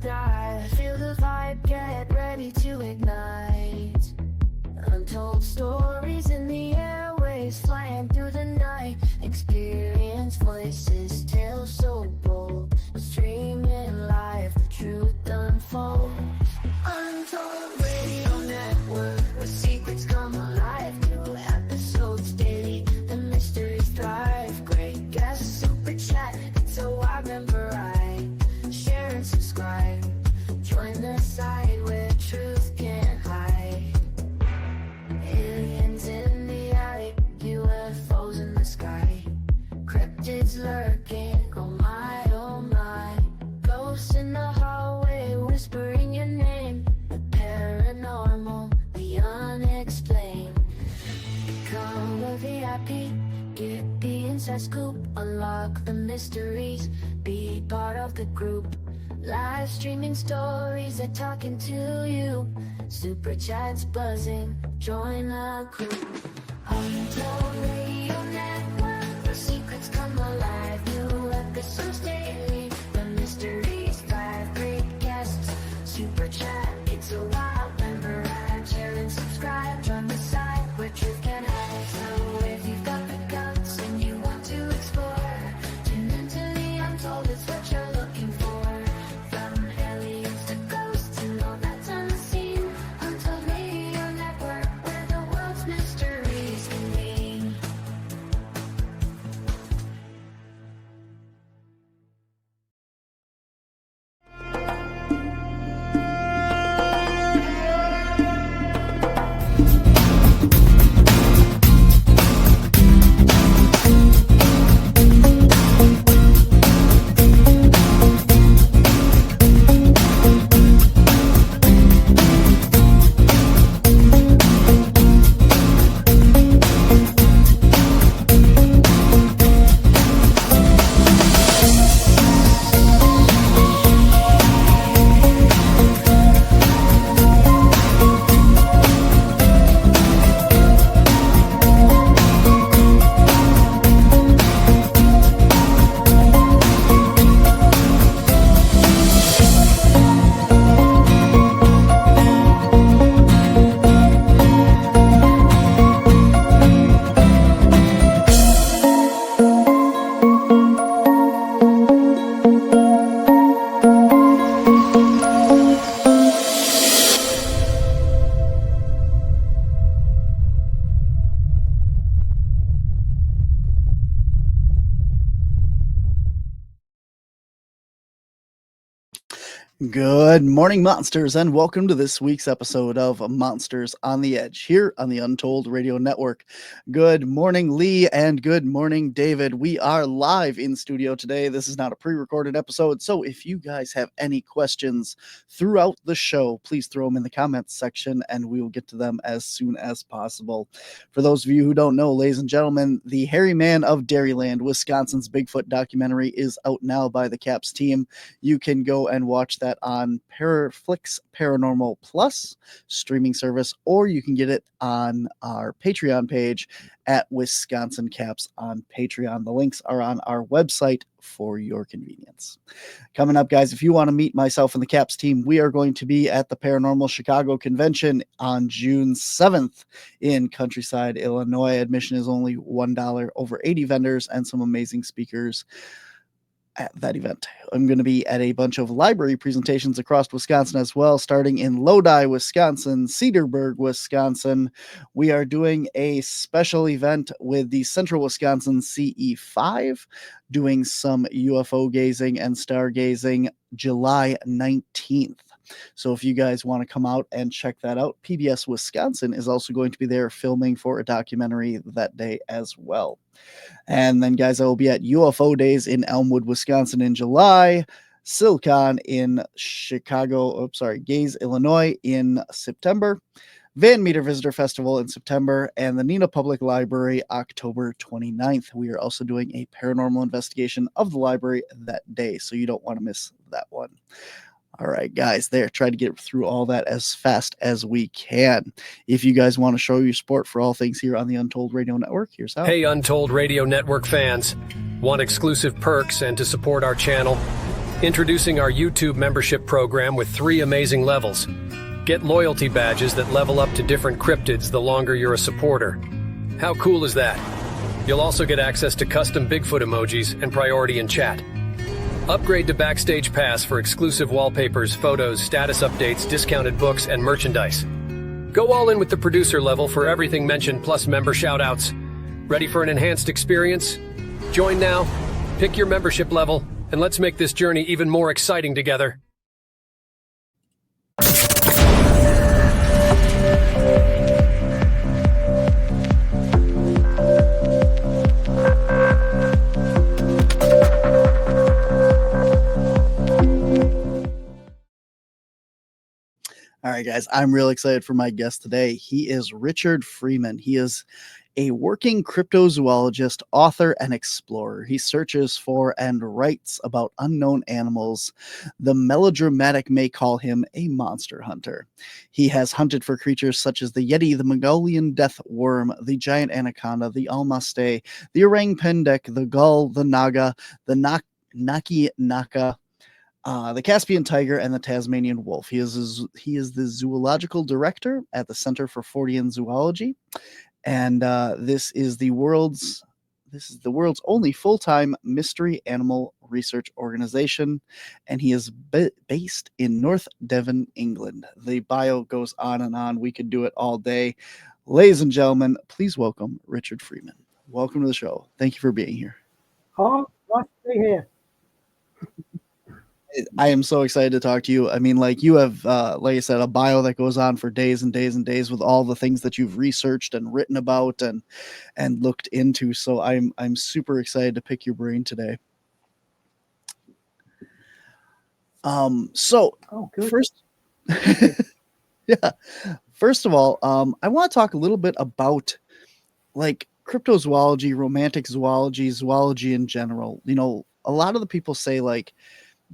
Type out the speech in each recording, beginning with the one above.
die. Feel the vibe, get ready to ignite. Untold stories in the airways, flying through the night. Experience voices, tales so bold. Streaming live, the truth unfolds. Untold Radio Network, where secrets come alive. New episodes daily, the mysteries thrive. Great guests, super chat, so I remember right. Share and subscribe. Join the side where truth can't hide. Aliens in the attic, UFOs in the sky. Cryptids lurking, oh my, oh my. Ghosts in the hallway, whispering your name. The paranormal, the unexplained. Become a VIP, get the inside scoop. Unlock the mysteries, be part of the group. Live streaming stories, they're talking to you. Super chats buzzing, join the crew. Untold Radio Network, where secrets come alive. New episodes daily, the mysteries thrive. Great guests, super chat, it's a wild member ride. Share and subscribe, join the side where truth can hide. So if you've got the guts and you want to explore, tune into the Untold, it's what you're looking for. From aliens to ghosts and all that's unseen. Untold Radio Network, where the world's mysteries convene. Good morning, monsters, and welcome to this week's episode of Monsters on the Edge here on the Untold Radio Network. Good morning, Lee, and good morning, David. We are live in studio today. This is not a pre-recorded episode, so if you guys have any questions throughout the show, please throw them in the comments section, and we will get to them as soon as possible. For those of you who don't know, ladies and gentlemen, the Hairy Man of Dairyland, Wisconsin's Bigfoot documentary is out now by the Caps team. You can go and watch that on Paraflix Paranormal Plus streaming service, or you can get it on our Patreon page at Wisconsin Caps on Patreon. The links are on our website for your convenience. Coming up, guys, if you want to meet myself and the Caps team, we are going to be at the Paranormal Chicago Convention on June 7th in Countryside, Illinois. Admission is only $1, over 80 vendors and some amazing speakers at that event. I'm going to be at a bunch of library presentations across Wisconsin as well, starting in Lodi, Wisconsin, Cedarburg, Wisconsin. We are doing a special event with the Central Wisconsin CE5, doing some UFO gazing and stargazing July 19th. So if you guys want to come out and check that out, PBS Wisconsin is also going to be there filming for a documentary that day as well. And then, guys, I will be at UFO Days in Elmwood, Wisconsin in July, Silicon in Gaze, Illinois in September, Van Meter Visitor Festival in September, and the Neenah Public Library October 29th. We are also doing a paranormal investigation of the library that day, so you don't want to miss that one. All right, guys, there. Try to get through all that as fast as we can. If you guys want to show your support for all things here on the Untold Radio Network, here's how. Hey, Untold Radio Network fans. Want exclusive perks and to support our channel? Introducing our YouTube membership program with 3 amazing levels. Get loyalty badges that level up to different cryptids the longer you're a supporter. How cool is that? You'll also get access to custom Bigfoot emojis and priority in chat. Upgrade to Backstage Pass for exclusive wallpapers, photos, status updates, discounted books, and merchandise. Go all in with the producer level for everything mentioned plus member shoutouts. Ready for an enhanced experience? Join now, pick your membership level, and let's make this journey even more exciting together. All right, guys, I'm real excited for my guest today. He is Richard Freeman. He is a working cryptozoologist, author, and explorer. He searches for and writes about unknown animals. The melodramatic may call him a monster hunter. He has hunted for creatures such as the yeti, the Mongolian death worm, the giant anaconda, the almasty, the orang-pendek, the gull, the naga, the ninki-nanka, the Caspian tiger, and the Tasmanian wolf. He is the zoological director at the Center for Fortean Zoology, and this is the world's only full-time mystery animal research organization, and he is based in North Devon, England. The bio goes on and on. We could do it all day. Ladies and gentlemen, please welcome Richard Freeman. Welcome to the show. Thank you for being here. Oh, nice to be here. I am so excited to talk to you. I mean, like, you have, like I said, a bio that goes on for days and days and days with all the things that you've researched and written about and looked into. So I'm super excited to pick your brain today. So first, yeah, first of all, I want to talk a little bit about like cryptozoology, romantic zoology, zoology in general. You know, a lot of the people say like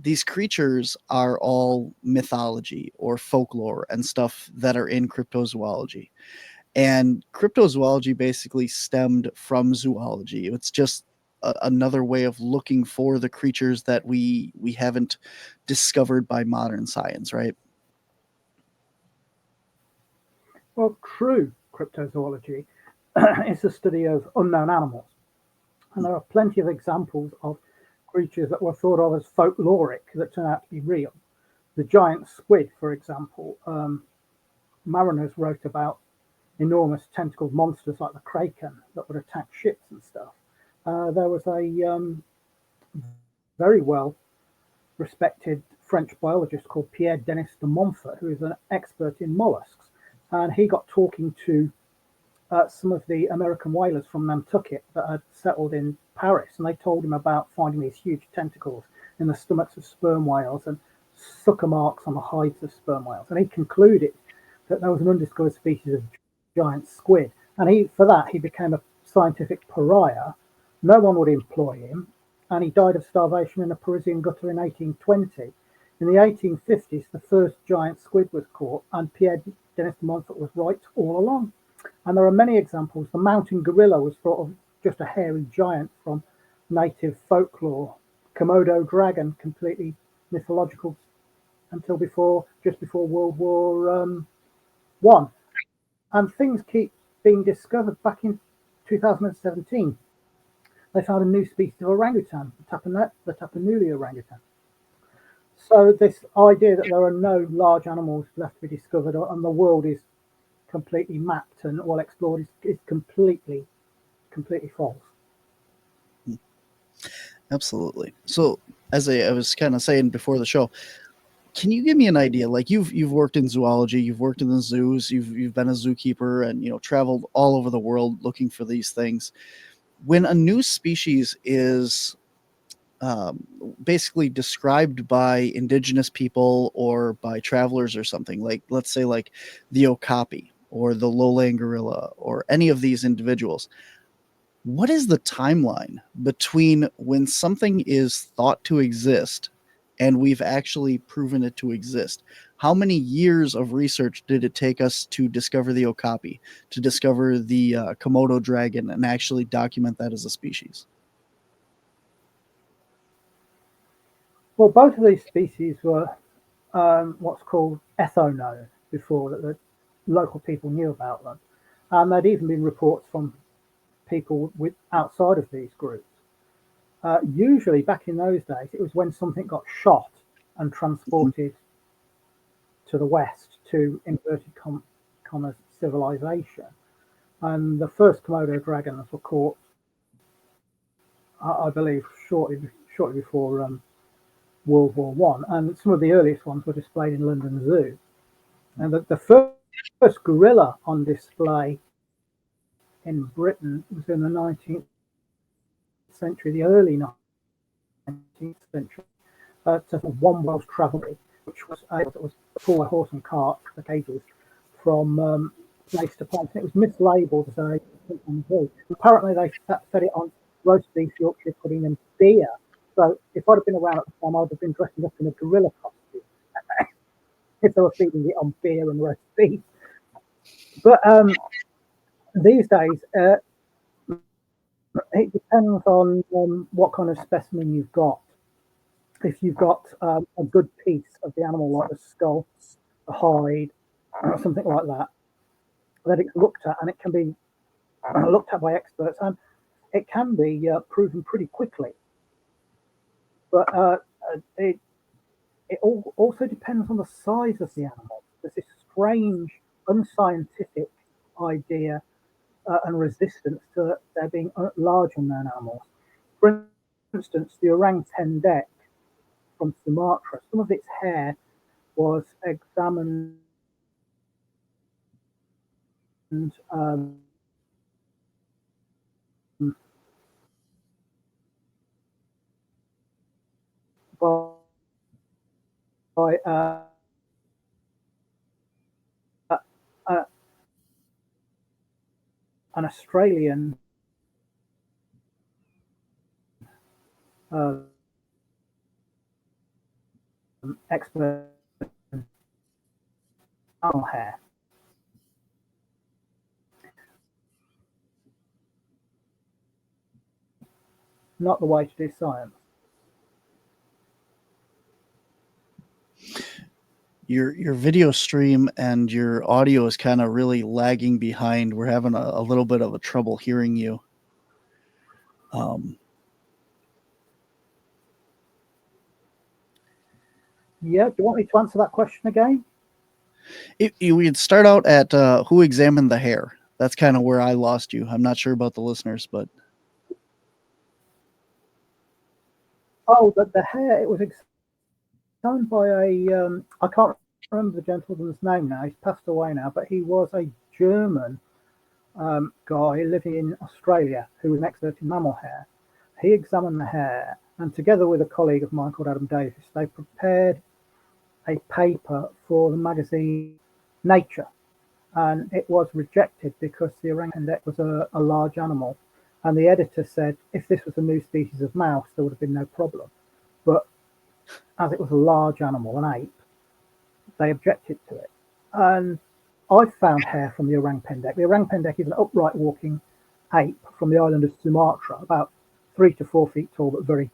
these creatures are all mythology or folklore and stuff that are in cryptozoology. And cryptozoology basically stemmed from zoology. It's just another way of looking for the creatures that we haven't discovered by modern science, right? Well, true cryptozoology is the study of unknown animals. And there are plenty of examples of creatures that were thought of as folkloric that turn out to be real. The giant squid, for example, mariners wrote about enormous tentacled monsters like the kraken that would attack ships and stuff. There was a very well respected French biologist called Pierre Denis de Montfort, who is an expert in mollusks, and he got talking to some of the American whalers from Nantucket that had settled in Paris, and they told him about finding these huge tentacles in the stomachs of sperm whales and sucker marks on the hides of sperm whales. And he concluded that there was an undiscovered species of giant squid. And for that, he became a scientific pariah. No one would employ him, and he died of starvation in a Parisian gutter in 1820. In the 1850s, the first giant squid was caught, and Pierre Denis de Montfort was right all along. And there are many examples. The mountain gorilla was thought of just a hairy giant from native folklore. Komodo dragon, completely mythological until just before World War I. And things keep being discovered. Back in 2017, they found a new species of orangutan, the Tapanuli orangutan. So this idea that there are no large animals left to be discovered and the world is completely mapped and all explored is completely false. Absolutely. So as I was kind of saying before the show, can you give me an idea? Like you've worked in zoology, you've worked in the zoos, you've been a zookeeper, and traveled all over the world looking for these things. When a new species is basically described by indigenous people or by travelers or something, like let's say like the okapi or the lowland gorilla or any of these individuals, what is the timeline between when something is thought to exist and we've actually proven it to exist? How many years of research did it take us to discover the okapi, to discover the Komodo dragon, and actually document that as a species? Well, both of these species were what's called ethno-known before, that the local people knew about them. And there'd even been reports from people outside of these groups. Usually, back in those days, it was when something got shot and transported to the west to inverted commas civilization. And the first Komodo dragons were caught, I believe, shortly before World War One, and some of the earliest ones were displayed in London Zoo. And the first gorilla on display in Britain was in the 19th century, the early 19th century, at one Welsh Travelry, which was able to pull a horse and cart, the cages, from place to place. And it was mislabeled as a zoo. Apparently, they fed it on roast beef, Yorkshire pudding, and beer. So if I'd have been around at the time, I'd have been dressing up in a gorilla costume if they were feeding it on beer and roast beef. But these days, it depends on what kind of specimen you've got. If you've got a good piece of the animal, like the skull, the hide, or something like that, that it's looked at, and it can be looked at by experts, and it can be proven pretty quickly. But it also depends on the size of the animal. There's this strange, unscientific idea and resistance to there being large unknown animals. For instance, the orang-pendek from Sumatra, some of its hair was examined by an Australian expert in animal hair. Not the way to do science. Your video stream and your audio is kind of really lagging behind. We're having a little bit of a trouble hearing you. Yeah, do you want me to answer that question again? We'd start out at who examined the hair. That's kind of where I lost you. I'm not sure about the listeners, but The hair, it was examined by I can't remember the gentleman's name now. He's passed away now, but he was a German guy living in Australia who was an expert in mammal hair. He examined the hair, and together with a colleague of mine called Adam Davis, they prepared a paper for the magazine Nature, and it was rejected because the orang-pendek was a large animal, and the editor said if this was a new species of mouse there would have been no problem, but as it was a large animal, an ape, they objected to it. And I found hair from the orang-pendek. The orang-pendek is an upright walking ape from the island of Sumatra, about 3 to 4 feet tall but very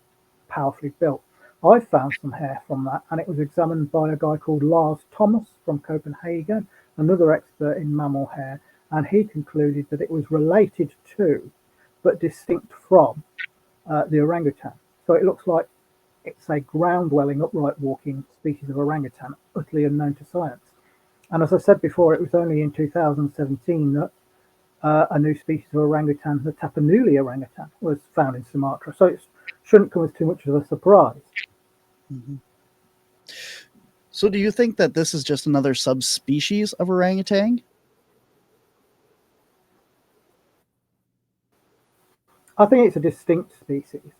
powerfully built. I found some hair from that, and it was examined by a guy called Lars Thomas from Copenhagen, another expert in mammal hair, and he concluded that it was related to, but distinct from, the orangutan. So it looks like it's a ground-dwelling, upright-walking species of orangutan, utterly unknown to science. And as I said before, it was only in 2017 that a new species of orangutan, the Tapanuli orangutan, was found in Sumatra. So it shouldn't come as too much of a surprise. Mm-hmm. So do you think that this is just another subspecies of orangutan? I think it's a distinct species.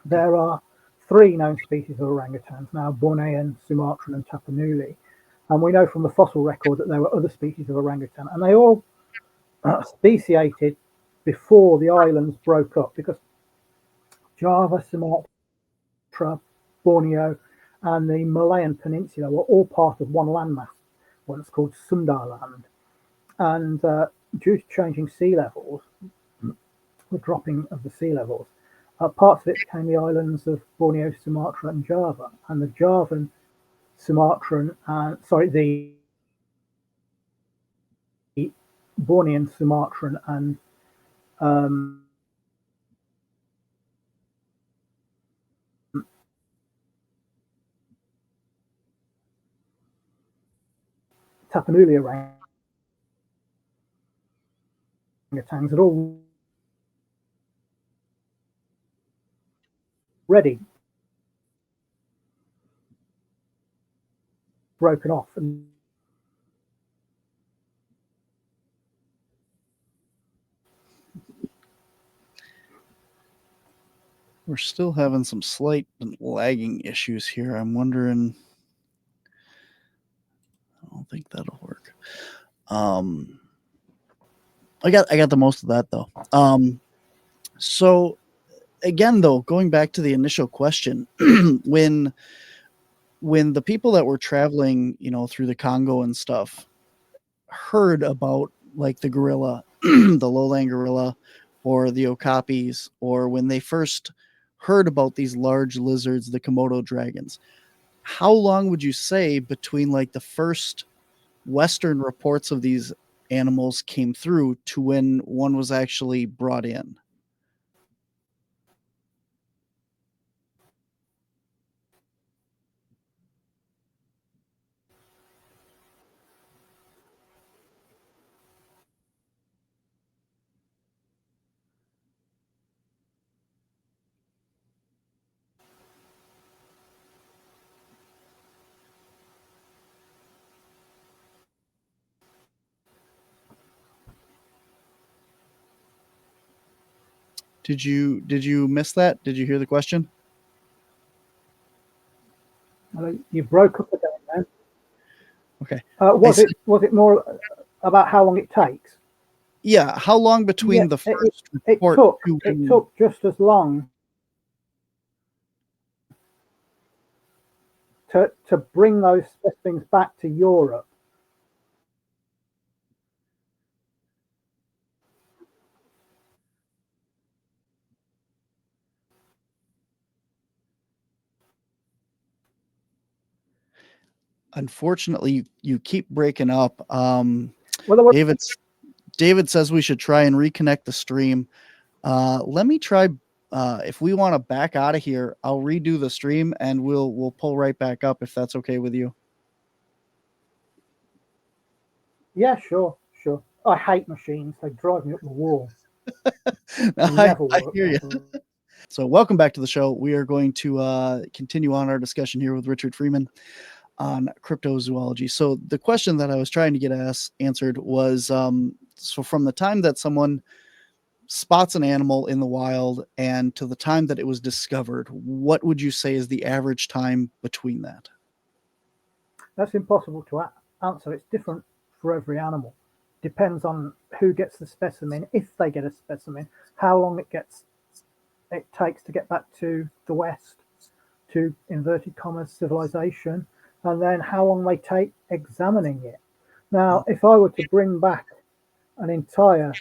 There are 3 known species of orangutans now, Bornean, Sumatran, and Tapanuli. And we know from the fossil record that there were other species of orangutan, and they all speciated before the islands broke up, because Java, Sumatra, Borneo, and the Malayan Peninsula were all part of one landmass, once called Sundarland. And due to changing sea levels, the dropping of the sea levels, Parts of it became the islands of Borneo, Sumatra, and Java. And the Javan, Sumatran, the Bornean, Sumatran, and Tapanuli orangutans had already broken off and We're still having some slight lagging issues here. I'm wondering. I don't think that'll work. I got the most of that though. So again, though, going back to the initial question, when the people that were traveling, through the Congo and stuff, heard about like the gorilla, the lowland gorilla, or the okapis, or when they first heard about these large lizards, the Komodo dragons, how long would you say between like the first Western reports of these animals came through to when one was actually brought in? Did you miss that? Did you hear the question? you broke up again then. Okay. Was it more about how long it takes? Yeah, how long between the first report it took just as long to bring those specimens back to Europe. Unfortunately, you keep breaking up. Well, David says we should try and reconnect the stream. Let me try. If we want to back out of here, I'll redo the stream and we'll pull right back up if that's okay with you. Yeah, sure. I hate machines. They drive me up the wall. I hear you. So welcome back to the show. We are going to continue on our discussion here with Richard Freeman on cryptozoology. So the question that I was trying to get answered was, so from the time that someone spots an animal in the wild and to the time that it was discovered, what would you say is the average time between that? That's impossible to answer. It's different for every animal. Depends on who gets the specimen, if they get a specimen, how long it takes to get back to the West, to inverted commas civilization, and then how long they take examining it. Now, if I were to bring back an entire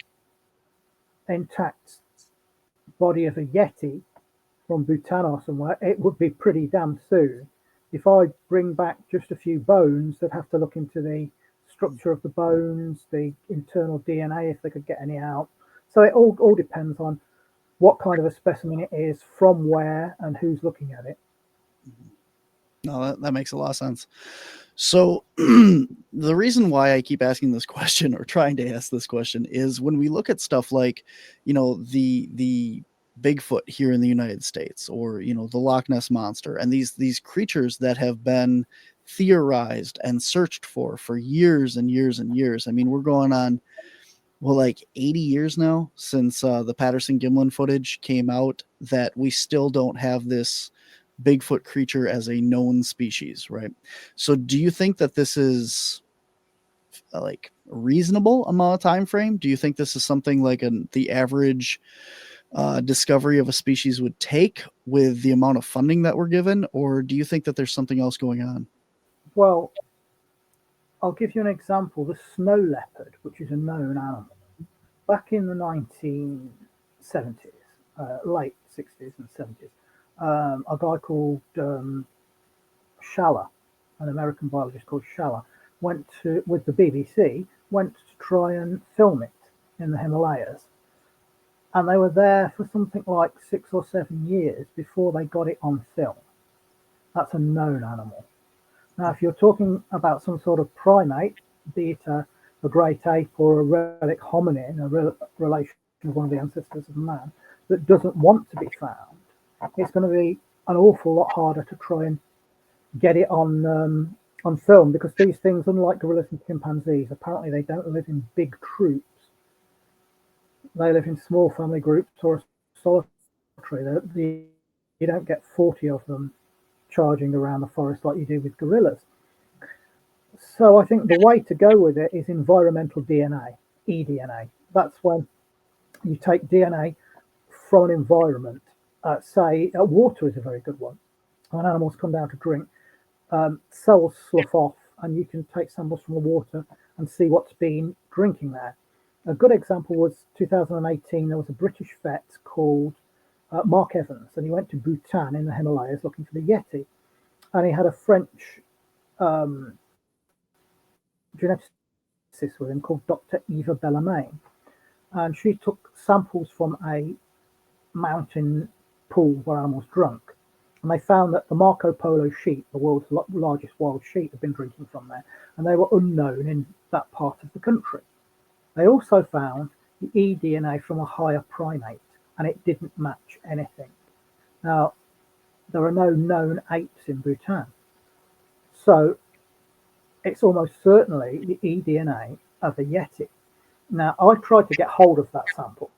intact body of a yeti from Bhutan or somewhere, it would be pretty damn soon. If I bring back just a few bones, they'd have to look into the structure of the bones, the internal DNA, if they could get any out. So it all depends on what kind of a specimen it is, from where, and who's looking at it. No, that makes a lot of sense. So the reason why I keep asking this question, or trying to ask this question, is when we look at stuff like, the Bigfoot here in the United States, or the Loch Ness monster, and these creatures that have been theorized and searched for years and years and years. I mean, we're going on like 80 years now since the Patterson-Gimlin footage came out, that we still don't have this Bigfoot creature as a known species, right? So do you think that this is like a reasonable amount of time frame? Do you think this is something like the average discovery of a species would take with the amount of funding that we're given, or do you think that there's something else going on? Well, I'll give you an example. The snow leopard, which is a known animal, back in the 1970s, late 60s and 70s. A guy called Schaller, an American biologist called Schaller, went to, with the BBC, went to try and film it in the Himalayas. And they were there for something like 6 or 7 years before they got it on film. That's a known animal. Now, if you're talking about some sort of primate, be it a great ape or a relic hominin, a relation of one of the ancestors of man, that doesn't want to be found, it's going to be an awful lot harder to try and get it on film, because these things, unlike gorillas and chimpanzees, apparently they don't live in big troops. They live in small family groups or solitary. You don't get 40 of them charging around the forest like you do with gorillas. So I think the way to go with it is environmental DNA, eDNA. That's when you take DNA from an environment. Say water is a very good one. When animals come down to drink, cells slough off, and you can take samples from the water and see what's been drinking there. A good example was 2018. There was a British vet called Mark Evans, and he went to Bhutan in the Himalayas looking for the yeti. And he had a French geneticist with him called Dr. Eva Bellarmine. And she took samples from a mountain pool where animals drunk. And they found that the Marco Polo sheep, the world's largest wild sheep, had been drinking from there. And they were unknown in that part of the country. They also found the eDNA from a higher primate, and it didn't match anything. Now, there are no known apes in Bhutan. So it's almost certainly the eDNA of a yeti. Now, I tried to get hold of that sample,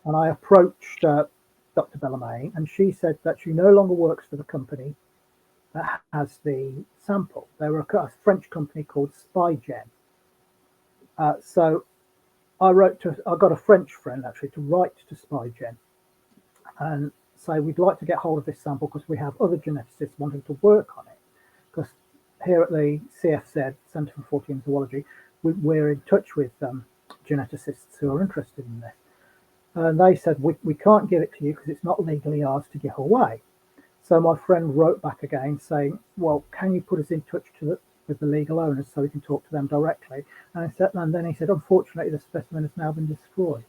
and I approached Dr. Bellarmine, and she said that she no longer works for the company that has the sample. They were a French company called Spygen. So I got a French friend actually to write to Spygen and say, we'd like to get hold of this sample because we have other geneticists wanting to work on it. Because here at the CFZ, Centre for Fortean Zoology, we're in touch with geneticists who are interested in this. And they said, we can't give it to you because it's not legally ours to give away. So my friend wrote back again saying, well, can you put us in touch with the legal owners so we can talk to them directly? And then he said, unfortunately, the specimen has now been destroyed.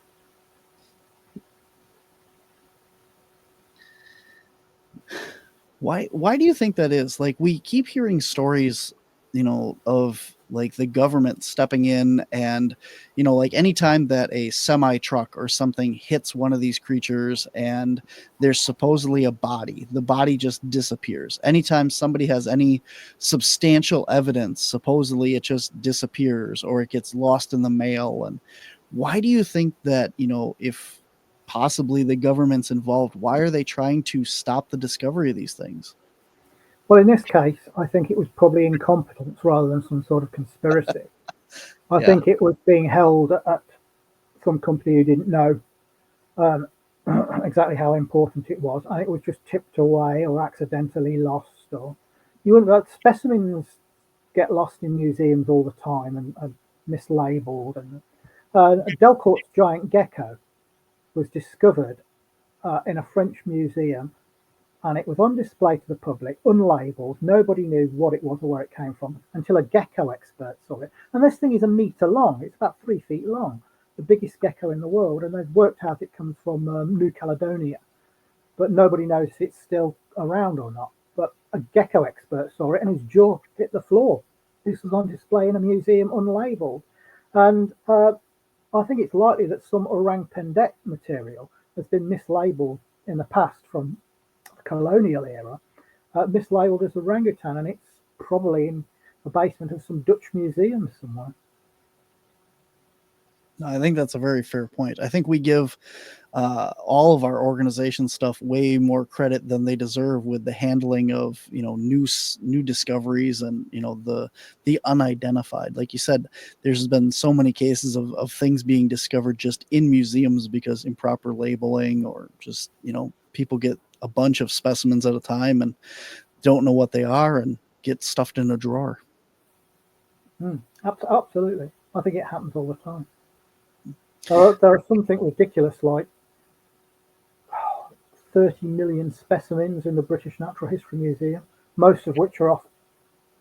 Why do you think that is? Like, we keep hearing stories, of like the government stepping in and, like anytime that a semi truck or something hits one of these creatures and there's supposedly a body, the body just disappears. Anytime somebody has any substantial evidence, supposedly it just disappears or it gets lost in the mail. And why do you think that, if possibly the government's involved, why are they trying to stop the discovery of these things? Well, in this case, I think it was probably incompetence rather than some sort of conspiracy. I think it was being held at some company who didn't know exactly how important it was, and it was just tipped away or accidentally lost. Or you wouldn't. Specimens get lost in museums all the time and mislabeled. And Delcourt's giant gecko was discovered in a French museum. And it was on display to the public, unlabeled. Nobody knew what it was or where it came from until a gecko expert saw it. And this thing is 1 meter long. It's about 3 feet long, the biggest gecko in the world. And they've worked out it comes from New Caledonia. But nobody knows if it's still around or not. But a gecko expert saw it and his jaw hit the floor. This was on display in a museum unlabeled. And I think it's likely that some orang-pendek material has been mislabeled in the past from colonial era, mislabeled as orangutan, and it's probably in the basement of some Dutch museum somewhere. I think that's a very fair point. I think we give all of our organization stuff way more credit than they deserve with the handling of new discoveries and the unidentified. Like you said, there's been so many cases of things being discovered just in museums because improper labeling or just people get a bunch of specimens at a time and don't know what they are and get stuffed in a drawer. Absolutely. I think it happens all the time. There are something ridiculous like 30 million specimens in the British Natural History Museum, most of which are off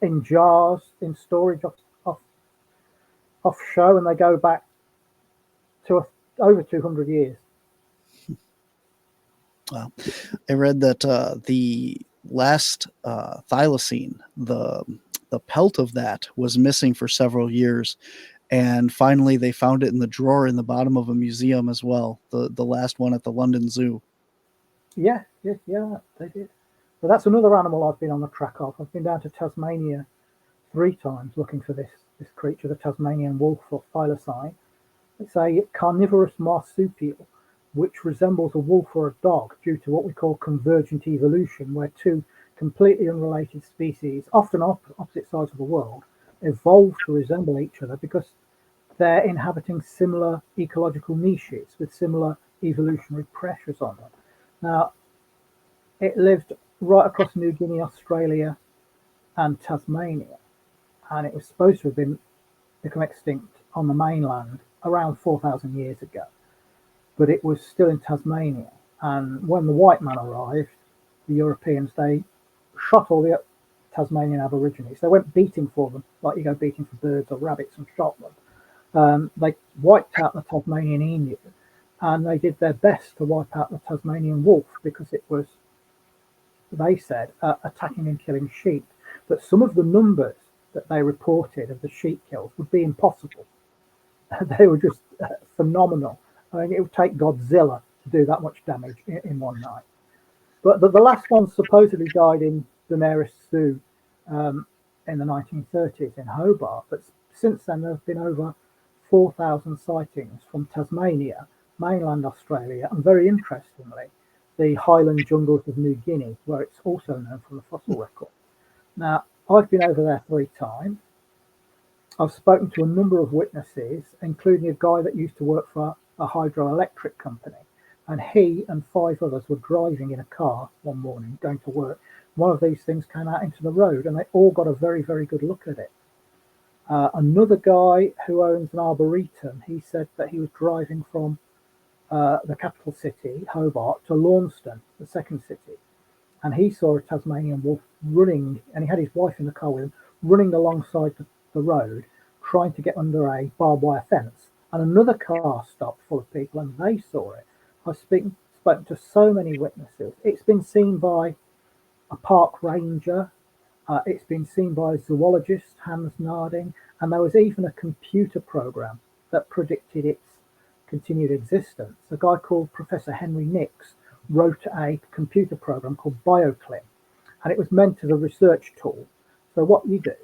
in jars in storage off show, and they go back to over 200 years. Wow. I read that the last thylacine, the pelt of that was missing for several years, and finally they found it in the drawer in the bottom of a museum as well. The last one at the London Zoo. Yeah, they did. But that's another animal I've been on the track of. I've been down to Tasmania 3 times looking for this creature, the Tasmanian wolf or thylacine. It's a carnivorous marsupial which resembles a wolf or a dog due to what we call convergent evolution, where two completely unrelated species, often opposite sides of the world, evolve to resemble each other because they're inhabiting similar ecological niches with similar evolutionary pressures on them. Now, it lived right across New Guinea, Australia, and Tasmania, and it was supposed to have become extinct on the mainland around 4,000 years ago, but it was still in Tasmania. And when the white man arrived, the Europeans, they shot all the Tasmanian Aborigines. They went beating for them, like you go beating for birds or rabbits, and shot them. They wiped out the Tasmanian emu, and they did their best to wipe out the Tasmanian wolf because it was, they said, attacking and killing sheep. But some of the numbers that they reported of the sheep kills would be impossible. They were just phenomenal. I mean, it would take Godzilla to do that much damage in one night. But the last one supposedly died in the nearest zoo in the 1930s in Hobart. But since then, there have been over 4,000 sightings from Tasmania, mainland Australia, and very interestingly, the highland jungles of New Guinea, where it's also known from the fossil record. Now, I've been over there 3 times. I've spoken to a number of witnesses, including a guy that used to work for a hydroelectric company. And he and 5 others were driving in a car one morning, going to work. One of these things came out into the road, and they all got a very, very good look at it. Another guy who owns an arboretum, he said that he was driving from the capital city, Hobart, to Launceston, the second city. And he saw a Tasmanian wolf running, and he had his wife in the car with him, running alongside the road, trying to get under a barbed wire fence. And another car stopped full of people, and they saw it. I've spoken to so many witnesses. It's been seen by a park ranger. It's been seen by a zoologist, Hans Narding, and there was even a computer program that predicted its continued existence. A guy called Professor Henry Nix wrote a computer program called BioClim, and it was meant as a research tool. So what you do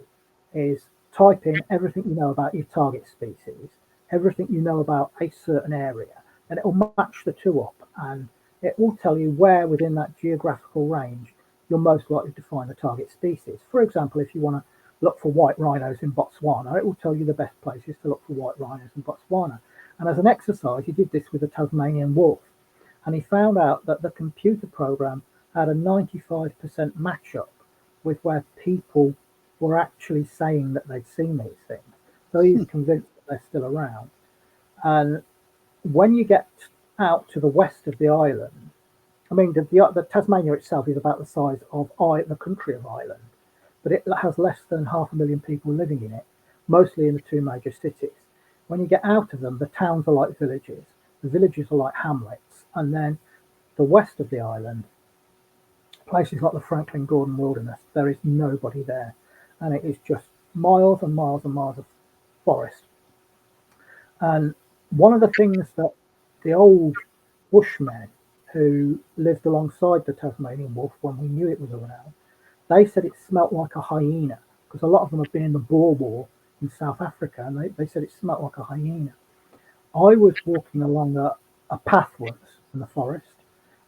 is type in everything you know about your target species, everything you know about a certain area, and it will match the two up, and it will tell you where within that geographical range you're most likely to find the target species. For example, if you want to look for white rhinos in Botswana, it will tell you the best places to look for white rhinos in Botswana. And as an exercise, he did this with a Tasmanian wolf, and he found out that the computer program had a 95% match-up with where people were actually saying that they'd seen these things. So he's convinced that they're still around. And when you get out to the west of the island, I mean, the Tasmania itself is about the size of the country of Ireland, but it has less than 500,000 people living in it, mostly in the 2 major cities. When you get out of them, the towns are like villages, the villages are like hamlets, and then the west of the island, places like the Franklin Gordon Wilderness, there is nobody there, and it is just miles and miles and miles of forest. And one of the things that the old Bushmen who lived alongside the Tasmanian wolf when we knew it was around, they said it smelt like a hyena, because a lot of them have been in the Boer War in South Africa, and they said it smelt like a hyena. I was walking along a path once in the forest,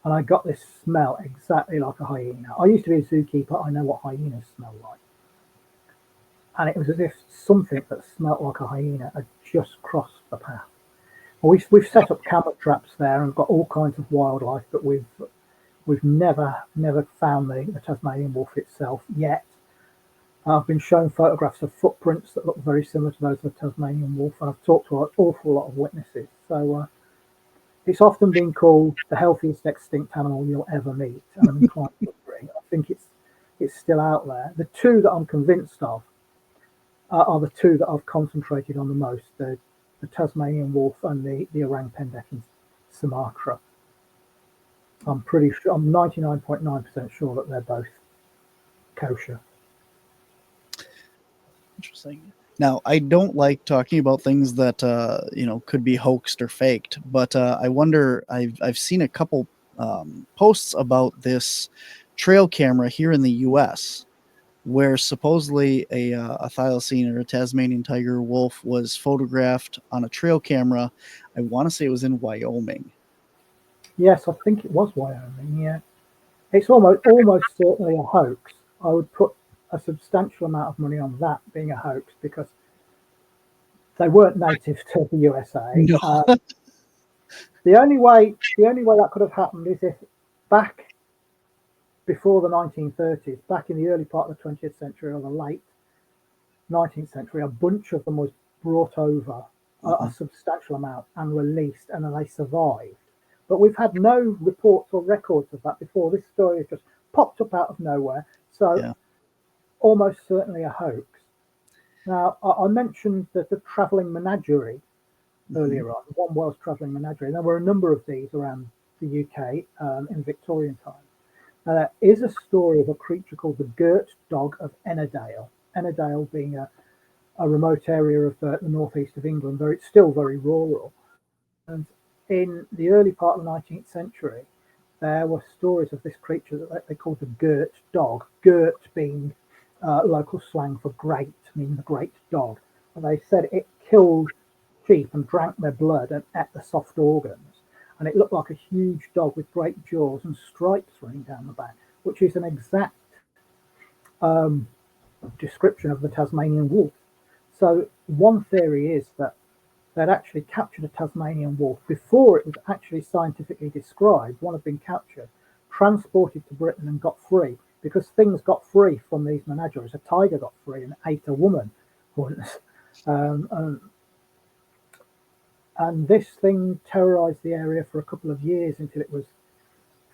and I got this smell exactly like a hyena. I used to be a zookeeper, I know what hyenas smell like. And it was as if something that smelt like a hyena had just crossed the path. Well, we've set up camera traps there and got all kinds of wildlife, but we've never found the Tasmanian wolf itself yet. I've been shown photographs of footprints that look very similar to those of the Tasmanian wolf, and I've talked to an awful lot of witnesses. So It's often been called the healthiest extinct animal you'll ever meet, and I'm inclined to agree. I think it's still out there. The two that I'm convinced of are the two that I've concentrated on the most: the Tasmanian wolf and the orang-pendek in Sumatra. I'm pretty sure, I'm 99.9% sure that they're both kosher. Interesting. Now, I don't like talking about things that could be hoaxed or faked, but I wonder. I've seen a couple posts about this trail camera here in the U.S. where supposedly a thylacine or a Tasmanian tiger wolf was photographed on a trail camera. I want to say it was in Wyoming. Yes, I think it was Wyoming. Yeah, it's almost certainly a hoax. I would put a substantial amount of money on that being a hoax because they weren't native to the USA. No. The only way that could have happened is if back before the 1930s, back in the early part of the 20th century or the late 19th century, a bunch of them was brought over, a substantial amount, and released, and then they survived. But we've had no reports or records of that before. This story has just popped up out of nowhere. So almost certainly a hoax. Now, I mentioned that the travelling menagerie earlier on, one Welsh travelling menagerie. There were a number of these around the UK in Victorian times. There is a story of a creature called the girt dog of Ennerdale. Ennerdale being a remote area of the northeast of England, it's still very rural. And in the early part of the 19th century, there were stories of this creature that they called the girt dog. Girt being local slang for great, meaning the great dog. And they said it killed sheep and drank their blood and ate the soft organs. And it looked like a huge dog with great jaws and stripes running down the back, which is an exact description of the Tasmanian wolf. So one theory is that they'd actually captured a Tasmanian wolf before it was actually scientifically described. One had been captured, transported to Britain and got free, because things got free from these menageries. A tiger got free and ate a woman once. And this thing terrorized the area for a couple of years until it was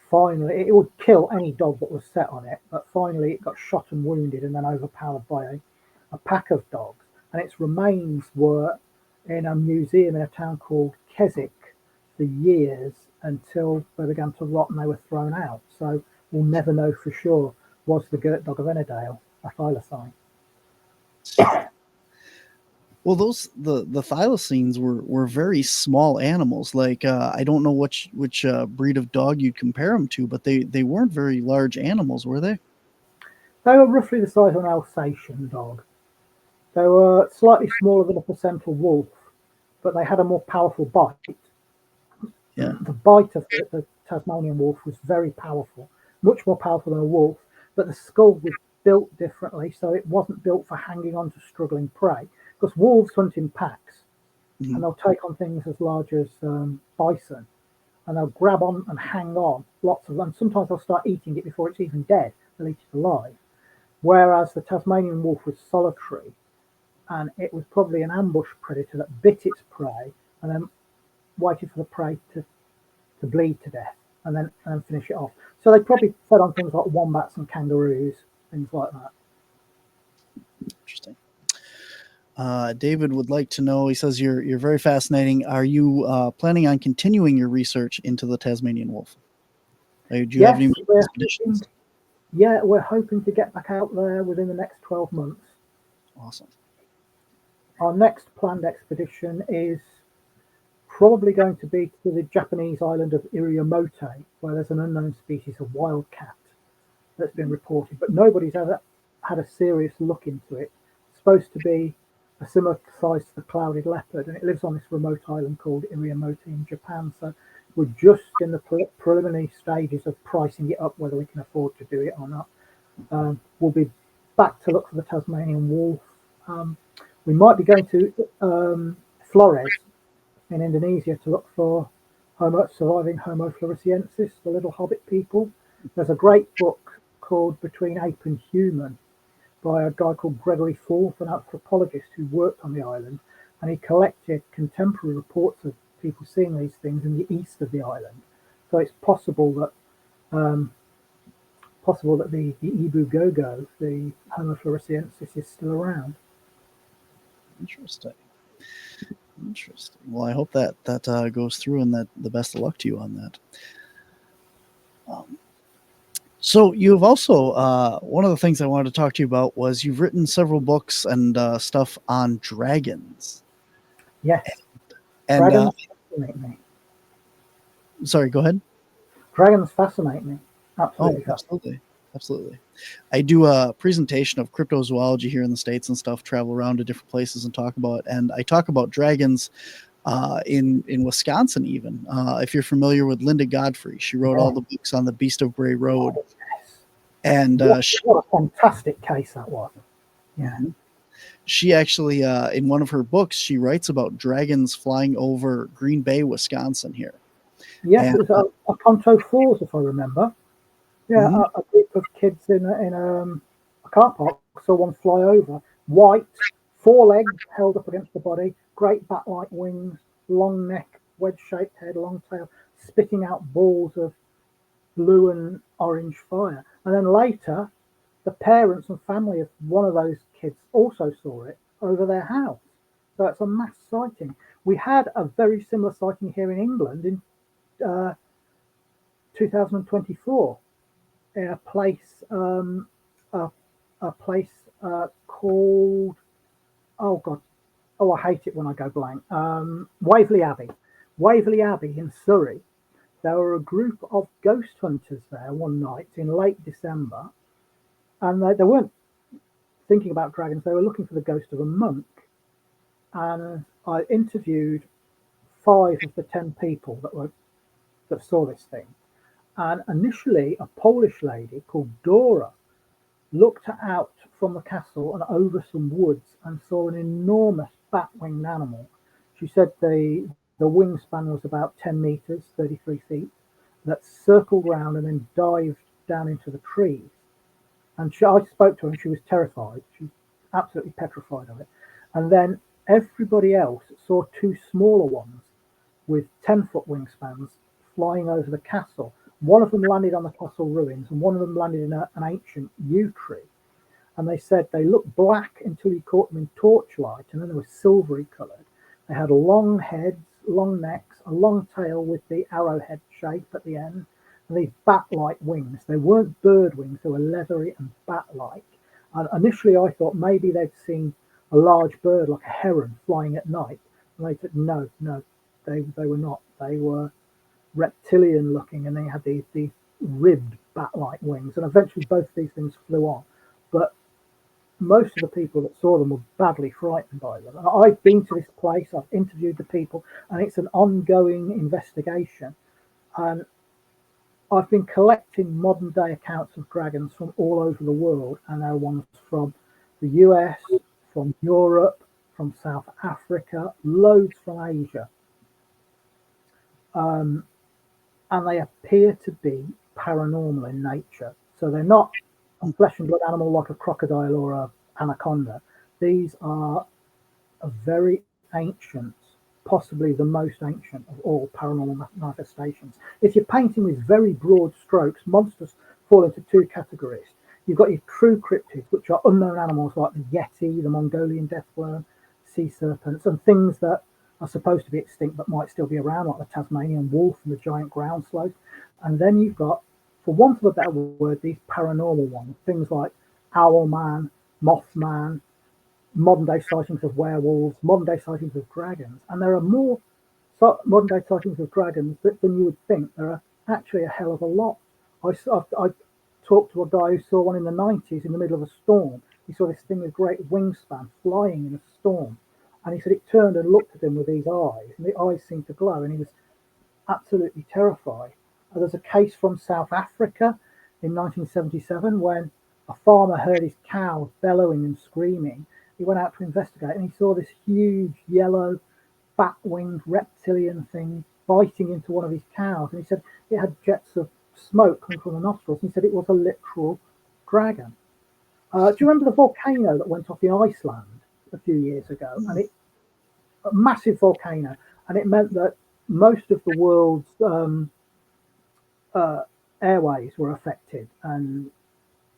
finally, it would kill any dog that was set on it, but finally it got shot and wounded and then overpowered by a pack of dogs. And its remains were in a museum in a town called Keswick for years until they began to rot and they were thrown out. So we'll never know for sure, was the girt dog of Ennerdale a thylacine? Well, the thylacines were very small animals. Like I don't know which breed of dog you'd compare them to, but they weren't very large animals, were they? They were roughly the size of an Alsatian dog. They were slightly smaller than a placental wolf, but they had a more powerful bite. Yeah. The bite of the Tasmanian wolf was very powerful, much more powerful than a wolf, but the skull was built differently, so it wasn't built for hanging on to struggling prey. Because wolves hunt in packs, and they'll take on things as large as bison, and they'll grab on and hang on lots of them. Sometimes they'll start eating it before it's even dead. They'll eat it alive. Whereas the Tasmanian wolf was solitary, and it was probably an ambush predator that bit its prey and then waited for the prey to bleed to death and then finish it off. So they probably fed on things like wombats and kangaroos, things like that. Interesting. David would like to know, he says, you're very fascinating. Are you planning on continuing your research into the Tasmanian wolf? Do you have any expeditions? Yeah, we're hoping to get back out there within the next 12 months. Awesome. Our next planned expedition is probably going to be to the Japanese island of Iriomote, where there's an unknown species of wildcat that's been reported, but nobody's ever had a serious look into it. It's supposed to be a similar size to the clouded leopard, and it lives on this remote island called Iriomote in Japan. So we're just in the preliminary stages of pricing it up, whether we can afford to do it or not. We'll be back to look for the Tasmanian wolf. We might be going to Flores in Indonesia to look for surviving Homo floresiensis, the little hobbit people. There's a great book called Between Ape and Human by a guy called Gregory Forth, an anthropologist who worked on the island, and he collected contemporary reports of people seeing these things in the east of the island. So it's possible that the Ibu gogo, the Homo floresiensis, is still around. Interesting. Well, I hope that goes through, and that the best of luck to you on that. So you've also one of the things I wanted to talk to you about was you've written several books and stuff on dragons. Yes, And dragons fascinate me. Sorry, go ahead. Dragons fascinate me. Absolutely. Absolutely. I do a presentation of cryptozoology here in the States and stuff, travel around to different places and talk about, and I talk about dragons in Wisconsin even. If you're familiar with Linda Godfrey, she wrote all the books on the Beast of Bray Road. And what a fantastic case that was. Yeah. She actually, in one of her books, she writes about dragons flying over Green Bay, Wisconsin here. Yes, it was a Conto Falls, if I remember. Yeah, a group of kids in a car park saw one fly over. White, 4 legs held up against the body, great bat-like wings, long neck, wedge-shaped head, long tail, spitting out balls of blue and orange fire. And then later, the parents and family of one of those kids also saw it over their house. So it's a mass sighting. We had a very similar sighting here in England in 2024 in a place called, I hate it when I go blank. Waverley Abbey in Surrey. There were a group of ghost hunters there one night in late December, and they weren't thinking about dragons. They were looking for the ghost of a monk. And I interviewed 5 of the 10 people that saw this thing. And initially, a Polish lady called Dora looked out from the castle and over some woods and saw an enormous bat-winged animal. She said the wingspan was about 10 meters, 33 feet, that circled round and then dived down into the trees. And I spoke to her and she was terrified. She was absolutely petrified of it. And then everybody else saw 2 smaller ones with 10-foot wingspans flying over the castle. One of them landed on the castle ruins and one of them landed in an ancient yew tree. And they said they looked black until you caught them in torchlight, and then they were silvery coloured. They had long heads, long necks, a long tail with the arrowhead shape at the end, and these bat-like wings. They weren't bird wings, they were leathery and bat-like. And initially I thought maybe they'd seen a large bird like a heron flying at night. And they said, no, they were not. They were reptilian looking, and they had these ribbed bat-like wings. And eventually both of these things flew on. But most of the people that saw them were badly frightened by them. And I've been to this place, I've interviewed the people, and it's an ongoing investigation. And I've been collecting modern day accounts of dragons from all over the world, and there are ones from the US, from Europe, from South Africa, loads from Asia. And they appear to be paranormal in nature. So they're not a flesh and blood animal like a crocodile or a anaconda. These are a very ancient, possibly the most ancient of all paranormal manifestations. If you're painting with very broad strokes, monsters fall into 2 categories. You've got your true cryptids, which are unknown animals like the yeti, the Mongolian deathworm, sea serpents, and things that are supposed to be extinct but might still be around, like the Tasmanian wolf and the giant ground sloth. And then you've got, for want of a better word, these paranormal ones, things like Owlman, Mothman, modern day sightings of werewolves, modern day sightings of dragons. And there are more modern day sightings of dragons than you would think. There are actually a hell of a lot. I talked to a guy who saw one in the 90s in the middle of a storm. He saw this thing with great wingspan flying in a storm. And he said it turned and looked at him with these eyes, and the eyes seemed to glow, and he was absolutely terrified. There's a case from South Africa in 1977 when a farmer heard his cows bellowing and screaming. He went out to investigate, and he saw this huge yellow bat-winged reptilian thing biting into one of his cows. And he said it had jets of smoke coming from the nostrils. And he said it was a literal dragon. Do you remember the volcano that went off in Iceland a few years ago? And a massive volcano, and it meant that most of the world's airways were affected, and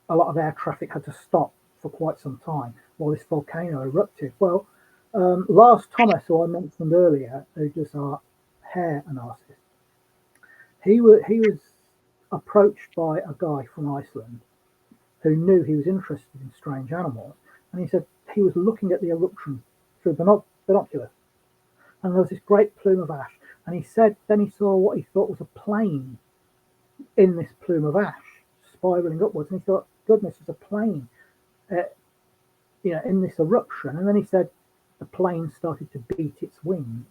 a lot of air traffic had to stop for quite some time while this volcano erupted. Well, Lars Thomas, who I mentioned earlier, who does our hair analysis, he was approached by a guy from Iceland who knew he was interested in strange animals, and he said he was looking at the eruption through binoculars, and there was this great plume of ash, and he said then he saw what he thought was a plane in this plume of ash spiraling upwards, and he thought, goodness, there's a plane in this eruption. And then he said the plane started to beat its wings,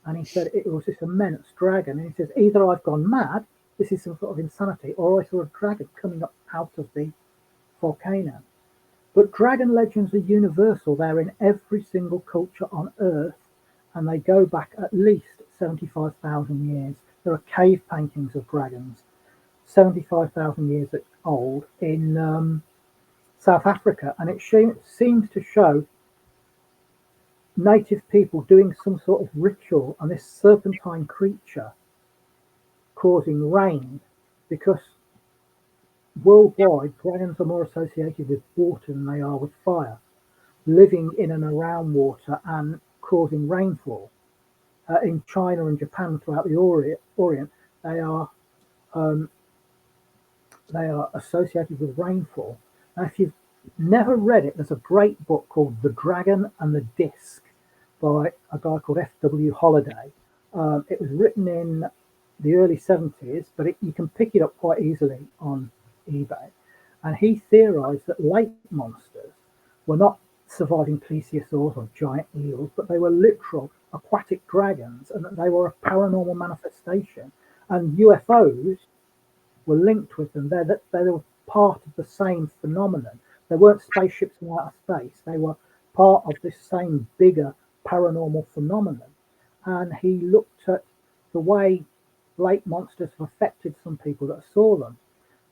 and he said it was this immense dragon, and he says either I've gone mad, this is some sort of insanity, or I saw a dragon coming up out of the volcano. But dragon legends are universal. They're in every single culture on Earth, and they go back at least 75,000 years. There are cave paintings of dragons 75,000 years old in South Africa, and it seems to show native people doing some sort of ritual on this serpentine creature causing rain, because worldwide dragons are more associated with water than they are with fire, living in and around water and causing rainfall. In China and Japan, throughout the Orient, they are associated with rainfall. Now, if you've never read it, there's a great book called The Dragon and the Disc by a guy called F.W. Holliday. It was written in the early 70s, but you can pick it up quite easily on eBay. And he theorized that lake monsters were not surviving plesiosaurs or giant eels, but they were literal aquatic dragons, and that they were a paranormal manifestation. And UFOs were linked with them. They were part of the same phenomenon. They weren't spaceships in outer space. They were part of this same bigger paranormal phenomenon. And he looked at the way lake monsters have affected some people that saw them.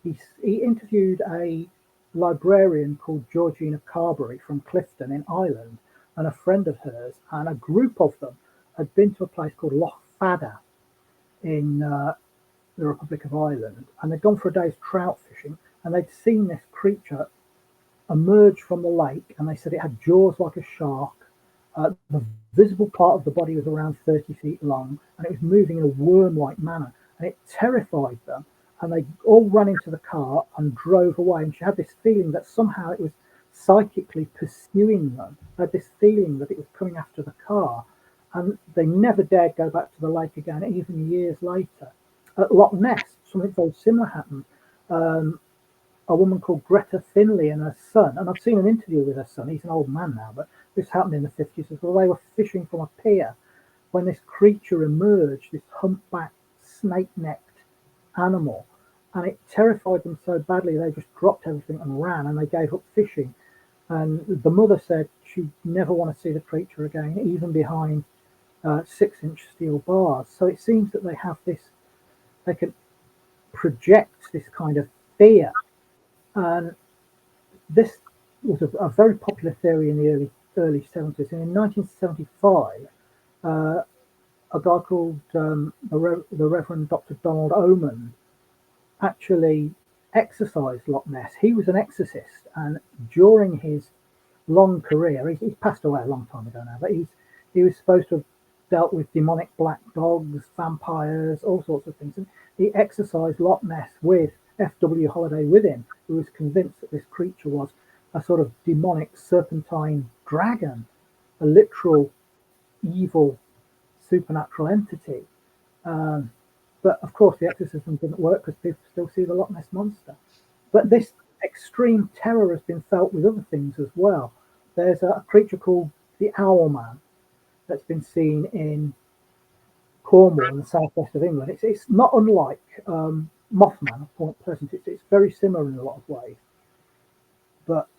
He interviewed a librarian called Georgina Carberry from Clifton in Ireland, and a friend of hers, and a group of them had been to a place called Loch in the Republic of Ireland, and they'd gone for a day's trout fishing, and they'd seen this creature emerge from the lake, and they said it had jaws like a shark. The visible part of the body was around 30 feet long, and it was moving in a worm-like manner, and it terrified them. And they all ran into the car and drove away. And she had this feeling that somehow it was psychically pursuing them. They had this feeling that it was coming after the car. And they never dared go back to the lake again, even years later. At Loch Ness, something very similar happened. A woman called Greta Finley and her son, and I've seen an interview with her son, he's an old man now, but this happened in the 50s as well. They were fishing from a pier when this creature emerged, this humpback, snake-necked animal, and it terrified them so badly they just dropped everything and ran, and they gave up fishing. And the mother said she'd never want to see the creature again, even behind 6-inch steel bars. So it seems that they have this, they can project this kind of fear. And this was a very popular theory in the early 70s. And in 1975, a guy called the Reverend Dr. Donald Oman actually exorcised Loch Ness. He was an exorcist, and during his long career, he's passed away a long time ago now, but he was supposed to have dealt with demonic black dogs, vampires, all sorts of things. And he exorcised Loch Ness with F.W. Holliday with him, who was convinced that this creature was a sort of demonic serpentine dragon, a literal evil supernatural entity. But of course the exorcism didn't work because people still see the Loch Ness monster. But this extreme terror has been felt with other things as well. There's a creature called the Owl Man that's been seen in Cornwall in the southwest of England. It's not unlike Mothman of Point Pleasant. It's very similar in a lot of ways. But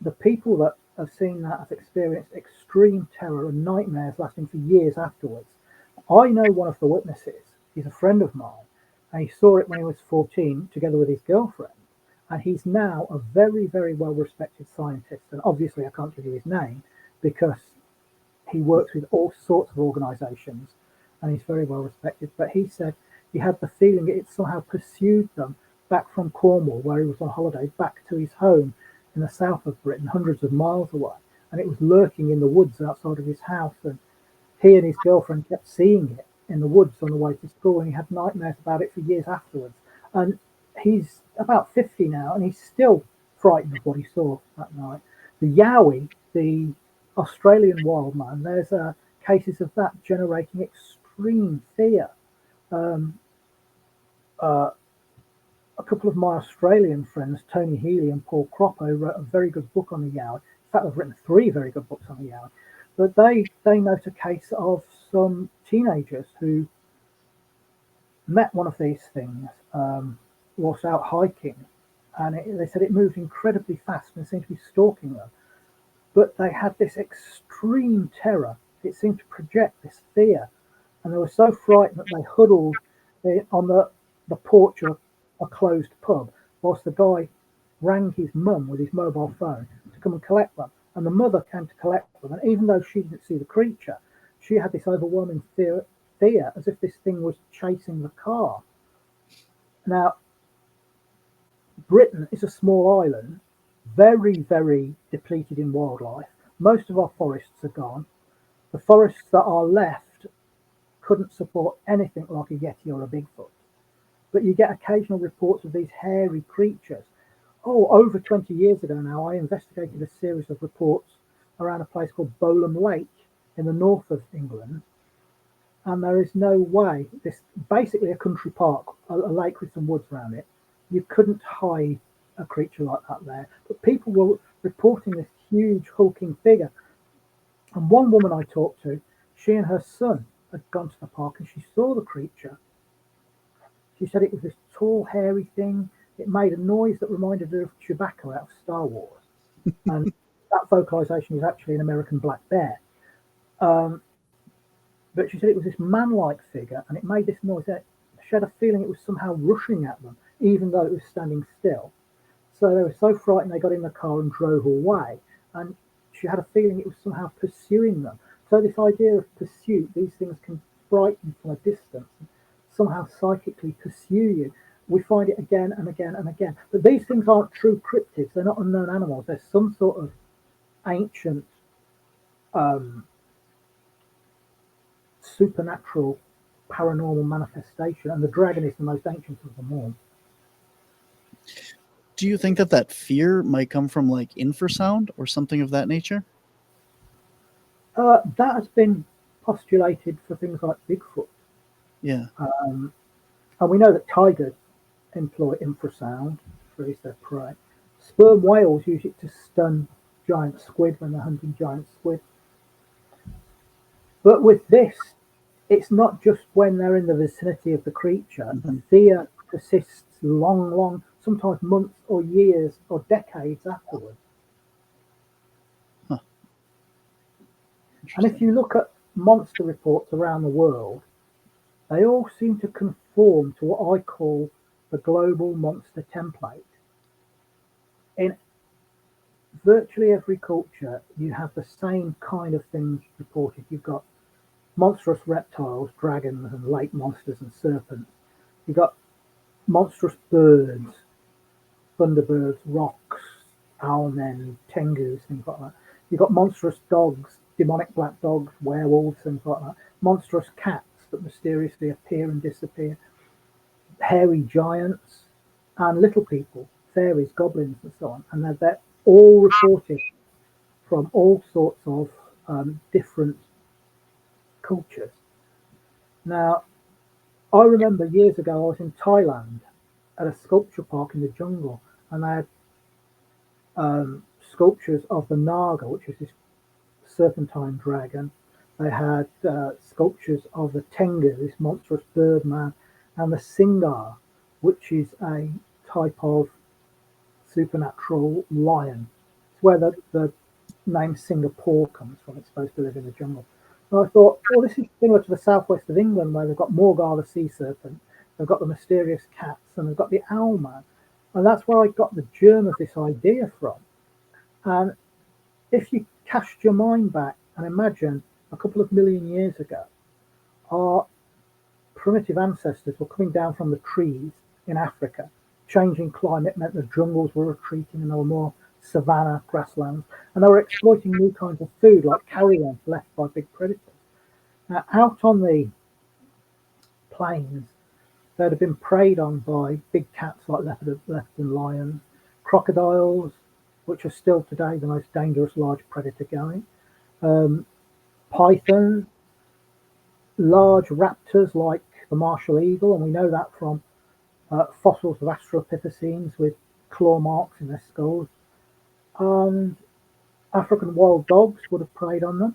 the people that have seen that have experienced extreme terror and nightmares lasting for years afterwards. I know one of the witnesses. He's a friend of mine, and he saw it when he was 14 together with his girlfriend. And he's now a very, very well-respected scientist. And obviously I can't give you his name because he works with all sorts of organizations and he's very well respected. But he said he had the feeling it somehow pursued them back from Cornwall, where he was on holiday, back to his home in the south of Britain, hundreds of miles away. And it was lurking in the woods outside of his house. And he and his girlfriend kept seeing it in the woods on the way to school, and he had nightmares about it for years afterwards. And he's about 50 now, and he's still frightened of what he saw that night. The yowie, the Australian wild man, there's cases of that generating extreme fear. A couple of my Australian friends, Tony Healy and Paul Croppo, wrote a very good book on the yowie. In fact, they've written 3 very good books on the yowie. But they note a case of some teenagers who met one of these things whilst out hiking, and they said it moved incredibly fast and seemed to be stalking them. But they had this extreme terror. It seemed to project this fear, and they were so frightened that they huddled on the porch of a closed pub whilst the guy rang his mum with his mobile phone to come and collect them. And the mother came to collect them, and even though she didn't see the creature, she had this overwhelming fear as if this thing was chasing the car. Now, Britain is a small island, very, very depleted in wildlife. Most of our forests are gone. The forests that are left couldn't support anything like a yeti or a Bigfoot. But you get occasional reports of these hairy creatures. Over 20 years ago now, I investigated a series of reports around a place called Bowlam Lake in the north of England. And there is no way, this basically a country park, a lake with some woods around it, you couldn't hide a creature like that there. But people were reporting this huge hulking figure. And one woman I talked to, she and her son had gone to the park and she saw the creature. She said it was this tall, hairy thing. It made a noise that reminded her of Chewbacca out of Star Wars. And that vocalization is actually an American black bear. But she said it was this man-like figure, and it made this noise. She had a feeling it was somehow rushing at them, even though it was standing still. So they were so frightened they got in the car and drove away. And she had a feeling it was somehow pursuing them. So this idea of pursuit, these things can frighten from a distance, and somehow psychically pursue you. We find it again and again and again. But these things aren't true cryptids. They're not unknown animals. They're some sort of ancient supernatural paranormal manifestation, and the dragon is the most ancient of them all. Do you think that fear might come from like infrasound or something of that nature? That has been postulated for things like Bigfoot. Yeah. And we know that tigers employ infrasound to release their prey. Sperm whales use it to stun giant squid when they're hunting giant squid. But with this, it's not just when they're in the vicinity of the creature. Mm-hmm. The fear persists long, sometimes months or years or decades afterwards. Huh. And if you look at monster reports around the world, they all seem to conform to what I call the global monster template. In virtually every culture, you have the same kind of things reported. You've got monstrous reptiles, dragons and lake monsters and serpents. You've got monstrous birds, thunderbirds, rocks, owlmen, tengus, things like that. You've got monstrous dogs, demonic black dogs, werewolves, things like that. Monstrous cats that mysteriously appear and disappear. Hairy giants and little people, fairies, goblins and so on. And they're all reported from all sorts of different cultures. Now, I remember years ago I was in Thailand at a sculpture park in the jungle, and they had sculptures of the naga, which is this serpentine dragon. They had sculptures of the tengu, this monstrous bird man, and the singar, which is a type of supernatural lion. It's where the name Singapore comes from. It's supposed to live in the jungle. And I thought, well, this is similar to the southwest of England, where they've got Morgar the sea serpent, they've got the mysterious cats, and they've got the owl man. And that's where I got the germ of this idea from. And if you cast your mind back and imagine a couple of million years ago, our primitive ancestors were coming down from the trees in Africa. Changing climate meant the jungles were retreating and there were more savanna grasslands, and they were exploiting new kinds of food like carrion left by big predators. Now, out on the plains, they'd have been preyed on by big cats like leopard and lions, crocodiles, which are still today the most dangerous large predator going, pythons, large raptors like the martial eagle, and we know that from fossils of Australopithecines with claw marks in their skulls. And African wild dogs would have preyed on them,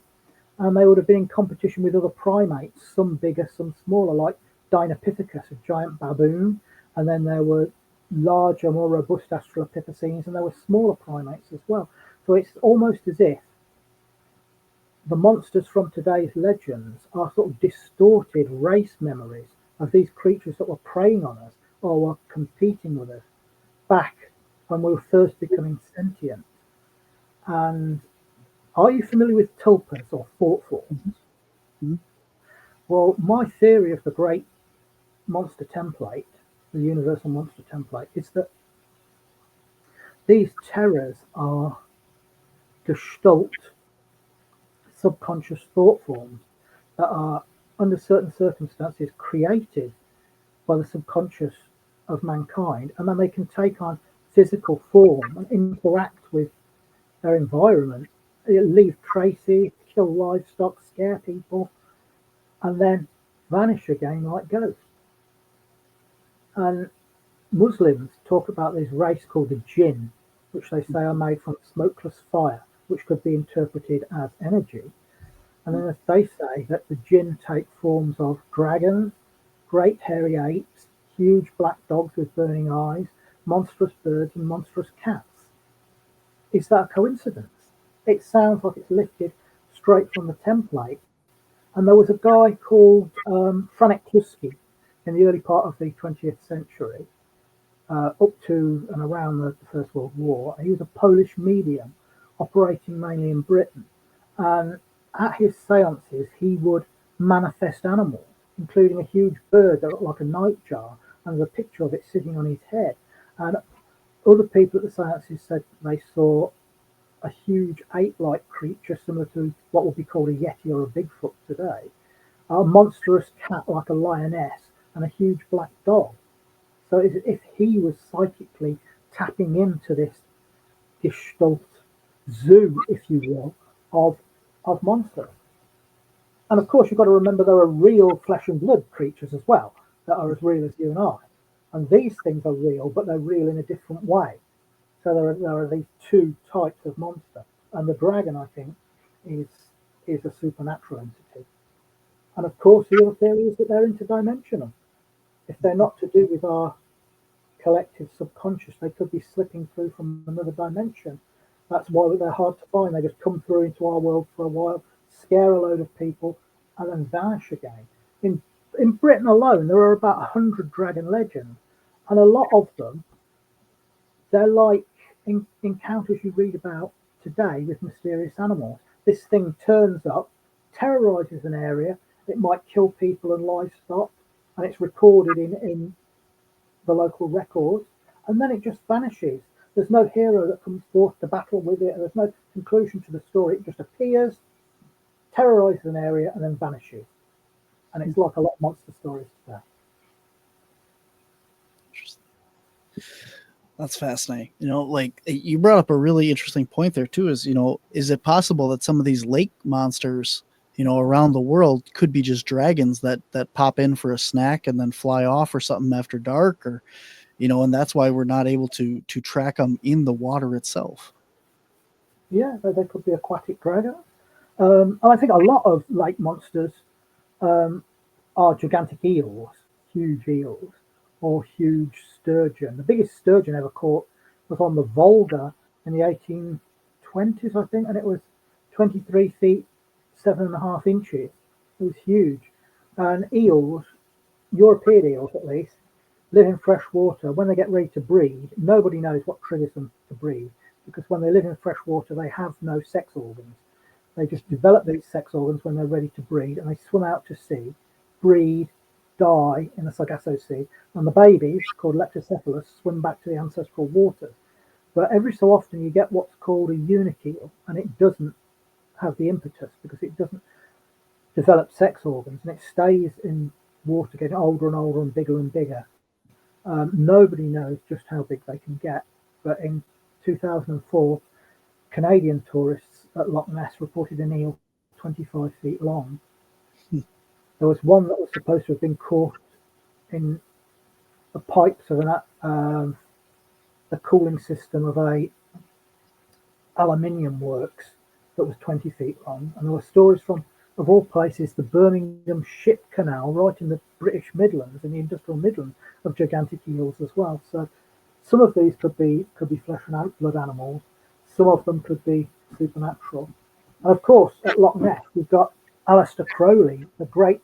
and they would have been in competition with other primates, some bigger, some smaller, like Dinopithecus, a giant baboon, and then there were larger, more robust Australopithecines, and there were smaller primates as well. So it's almost as if the monsters from today's legends are sort of distorted race memories of these creatures that were preying on us or were competing with us back when we were first becoming sentient. And are you familiar with tulpas or thought forms? Mm-hmm. Well, my theory of the great monster template, the universal monster template, is that these terrors are gestalt subconscious thought forms that are, under certain circumstances, created by the subconscious of mankind, and then they can take on physical form and interact with their environment, leave traces, kill livestock, scare people, and then vanish again like ghosts. And Muslims talk about this race called the jinn, which they say are made from smokeless fire, which could be interpreted as energy. And then they say that the jinn take forms of dragons, great hairy apes, huge black dogs with burning eyes, monstrous birds, and monstrous cats. Is that a coincidence? It sounds like it's lifted straight from the template. And there was a guy called Franek Kluski in the early part of the 20th century, up to and around the First World War. He was a Polish medium operating mainly in Britain. And at his seances, he would manifest animals, including a huge bird that looked like a nightjar, and there's a picture of it sitting on his head. And other people at the seances said they saw a huge ape-like creature similar to what would be called a yeti or a Bigfoot today, a monstrous cat like a lioness, and a huge black dog. So it's as if he was psychically tapping into this gestalt zoo, if you will, of monsters. And of course, you've got to remember there are real flesh and blood creatures as well that are as real as you and I. And these things are real, but they're real in a different way. So there are these two types of monster. And the dragon, I think, is a supernatural entity. And of course, the other theory is that they're interdimensional. If they're not to do with our collective subconscious, they could be slipping through from another dimension. That's why they're hard to find. They just come through into our world for a while, scare a load of people, and then vanish again. In Britain alone, there are about 100 dragon legends, and a lot of them, they're like encounters you read about today with mysterious animals. This thing turns up, terrorizes an area, it might kill people and livestock, and it's recorded in the local records, and then it just vanishes. There's no hero that comes forth to battle with it, and there's no conclusion to the story. It just appears, terrorizes an area, and then vanishes. And it's like a lot of monster stories today. That's fascinating. Like you brought up a really interesting point there too, is it possible that some of these lake monsters, around the world could be just dragons that pop in for a snack and then fly off or something after dark, or and that's why we're not able to track them in the water itself. Yeah, they could be aquatic dragons. And I think a lot of lake monsters are gigantic eels, huge eels, or huge sturgeon. The biggest sturgeon ever caught was on the Volga in the 1820s, I think, and it was 23 feet, 7.5 inches. It was huge. And eels, European eels at least, live in fresh water. When they get ready to breed, nobody knows what triggers them to breed, because when they live in fresh water, they have no sex organs. They just develop these sex organs when they're ready to breed, and they swim out to sea, breed, die in the Sargasso Sea, and the babies, called leptocephalus, swim back to the ancestral waters. But every so often you get what's called a unicorn, and it doesn't have the impetus because it doesn't develop sex organs, and it stays in water, getting older and older and bigger. Nobody knows just how big they can get, but in 2004, Canadian tourists at Loch Ness reported an eel 25 feet long. There was one that was supposed to have been caught in the pipes of the cooling system of a aluminium works that was 20 feet long. And there were stories from, of all places, the Birmingham Ship Canal, right in the British Midlands, in the industrial Midlands, of gigantic eels as well. So some of these could be flesh and blood animals. Some of them could be supernatural. And of course, at Loch Ness, we've got Aleister Crowley, the great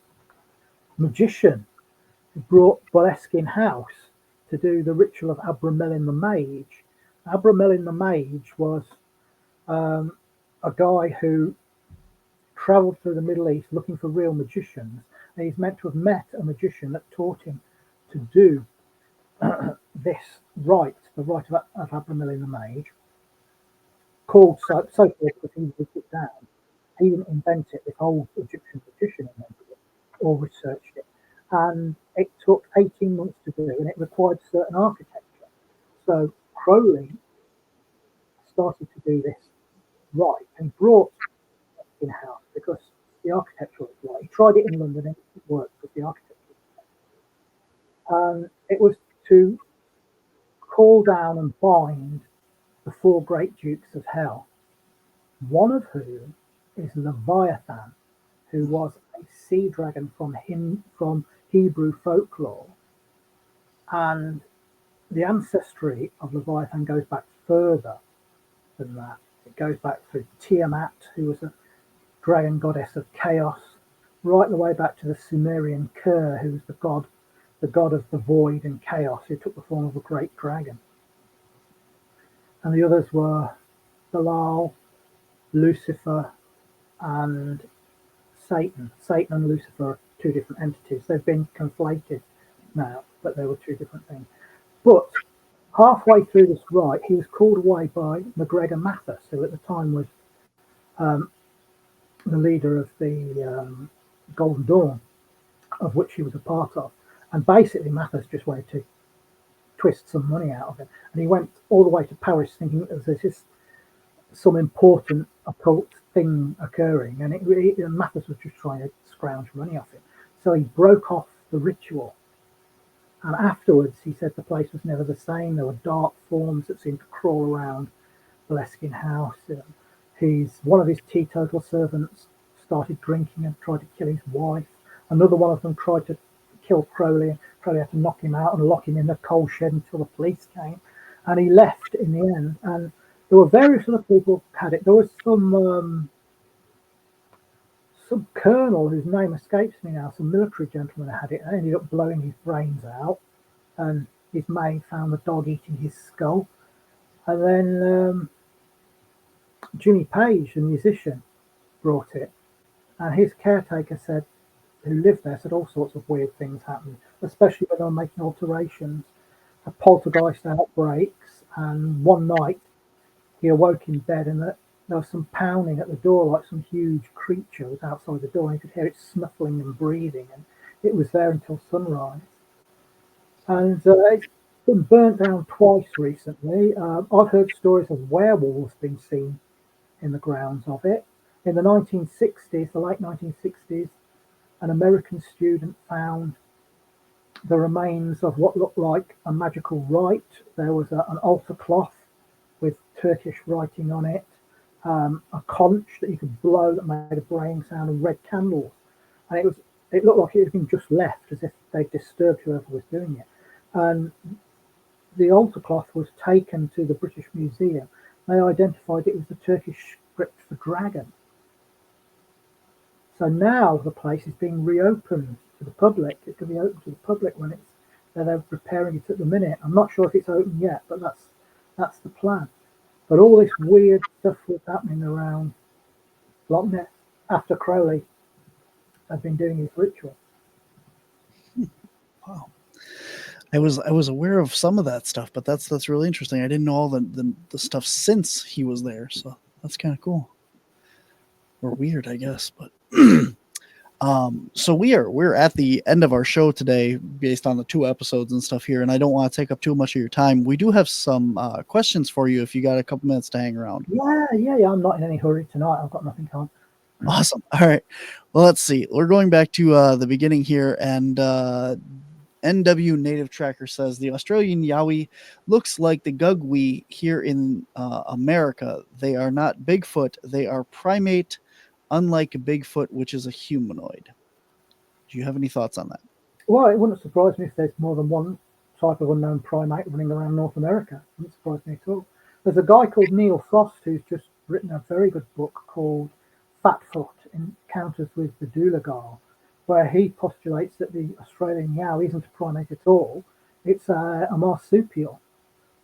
magician who brought Boleskine House to do the ritual of Abramelin the Mage. Abramelin the Mage was a guy who travelled through the Middle East looking for real magicians, and he's meant to have met a magician that taught him to do this rite, the rite of Abramelin the Mage, called so because he wrote it down. He didn't invent it, this old Egyptian magician invented it or researched it. And it took 18 months to do, and it required certain architecture. So Crowley started to do this right and brought it in-house because the architecture was right. He tried it in London and it worked because the architecture was right. It was to call down and bind the four great dukes of hell, one of whom is Leviathan, who was a sea dragon from Hebrew folklore. And the ancestry of Leviathan goes back further than that. It goes back through Tiamat, who was a dragon goddess of chaos, right the way back to the Sumerian Ker, who was the god of the void and chaos, who took the form of a great dragon. And the others were Belial, Lucifer, and Satan. Satan and Lucifer are two different entities. They've been conflated now, but they were two different things. But halfway through this rite, he was called away by MacGregor Mathis, who at the time was the leader of the Golden Dawn, of which he was a part of. And basically, Mathis just wanted to twist some money out of it. And he went all the way to Paris thinking that there's just some important occult thing occurring. And Mathis was just trying to scrounge money off him. So he broke off the ritual. And afterwards, he said the place was never the same. There were dark forms that seemed to crawl around Boleskine House. One of his teetotal servants started drinking and tried to kill his wife. Another one of them tried to kill Crowley. Crowley had to knock him out and lock him in the coal shed until the police came. And he left in the end. And there were various other people who had it. There was some colonel whose name escapes me now, some military gentleman had it, and ended up blowing his brains out. And his maid found the dog eating his skull. And then Jimmy Page, the musician, brought it. And his caretaker said, who lived there, said all sorts of weird things happened, especially when they were making alterations. A poltergeist outbreaks, and one night he awoke in bed and there was some pounding at the door, like some huge creature was outside the door, and he could hear it snuffling and breathing, and it was there until sunrise. And it's been burnt down twice recently. I've heard stories of werewolves being seen in the grounds of it. In the 1960s, the late 1960s, an American student found the remains of what looked like a magical rite. There was an altar cloth with Turkish writing on it, a conch that you could blow that made a braying sound, and red candles. And it looked like it had been just left, as if they'd disturbed whoever was doing it. And the altar cloth was taken to the British Museum. They identified it was the Turkish script for dragon. So now the place is being reopened to the public. It's going to be open to the public when they're repairing it at the minute. I'm not sure if it's open yet, but that's the plan. But all this weird stuff was happening around Loch Ness after Crowley had been doing his ritual. Wow. I was aware of some of that stuff, but that's really interesting. I didn't know all the stuff since he was there, so that's kind of cool. Or weird, I guess, but so we're at the end of our show today based on the 2 episodes and stuff here, and I don't want to take up too much of your time. We do have some questions for you if you got a couple minutes to hang around. Yeah. I'm not in any hurry tonight. I've got nothing on. Awesome. All right. Well, let's see. We're going back to the beginning here, and NW Native Tracker says the Australian yowie looks like the gugwe here in America. They are not Bigfoot. They are primate, unlike Bigfoot, which is a humanoid. Do you have any thoughts on that? Well, it wouldn't surprise me if there's more than one type of unknown primate running around North America. It wouldn't surprise me at all. There's a guy called Neil Frost who's just written a very good book called Fatfoot, Encounters with the Doulagar, where he postulates that the Australian yowie isn't a primate at all. It's a marsupial.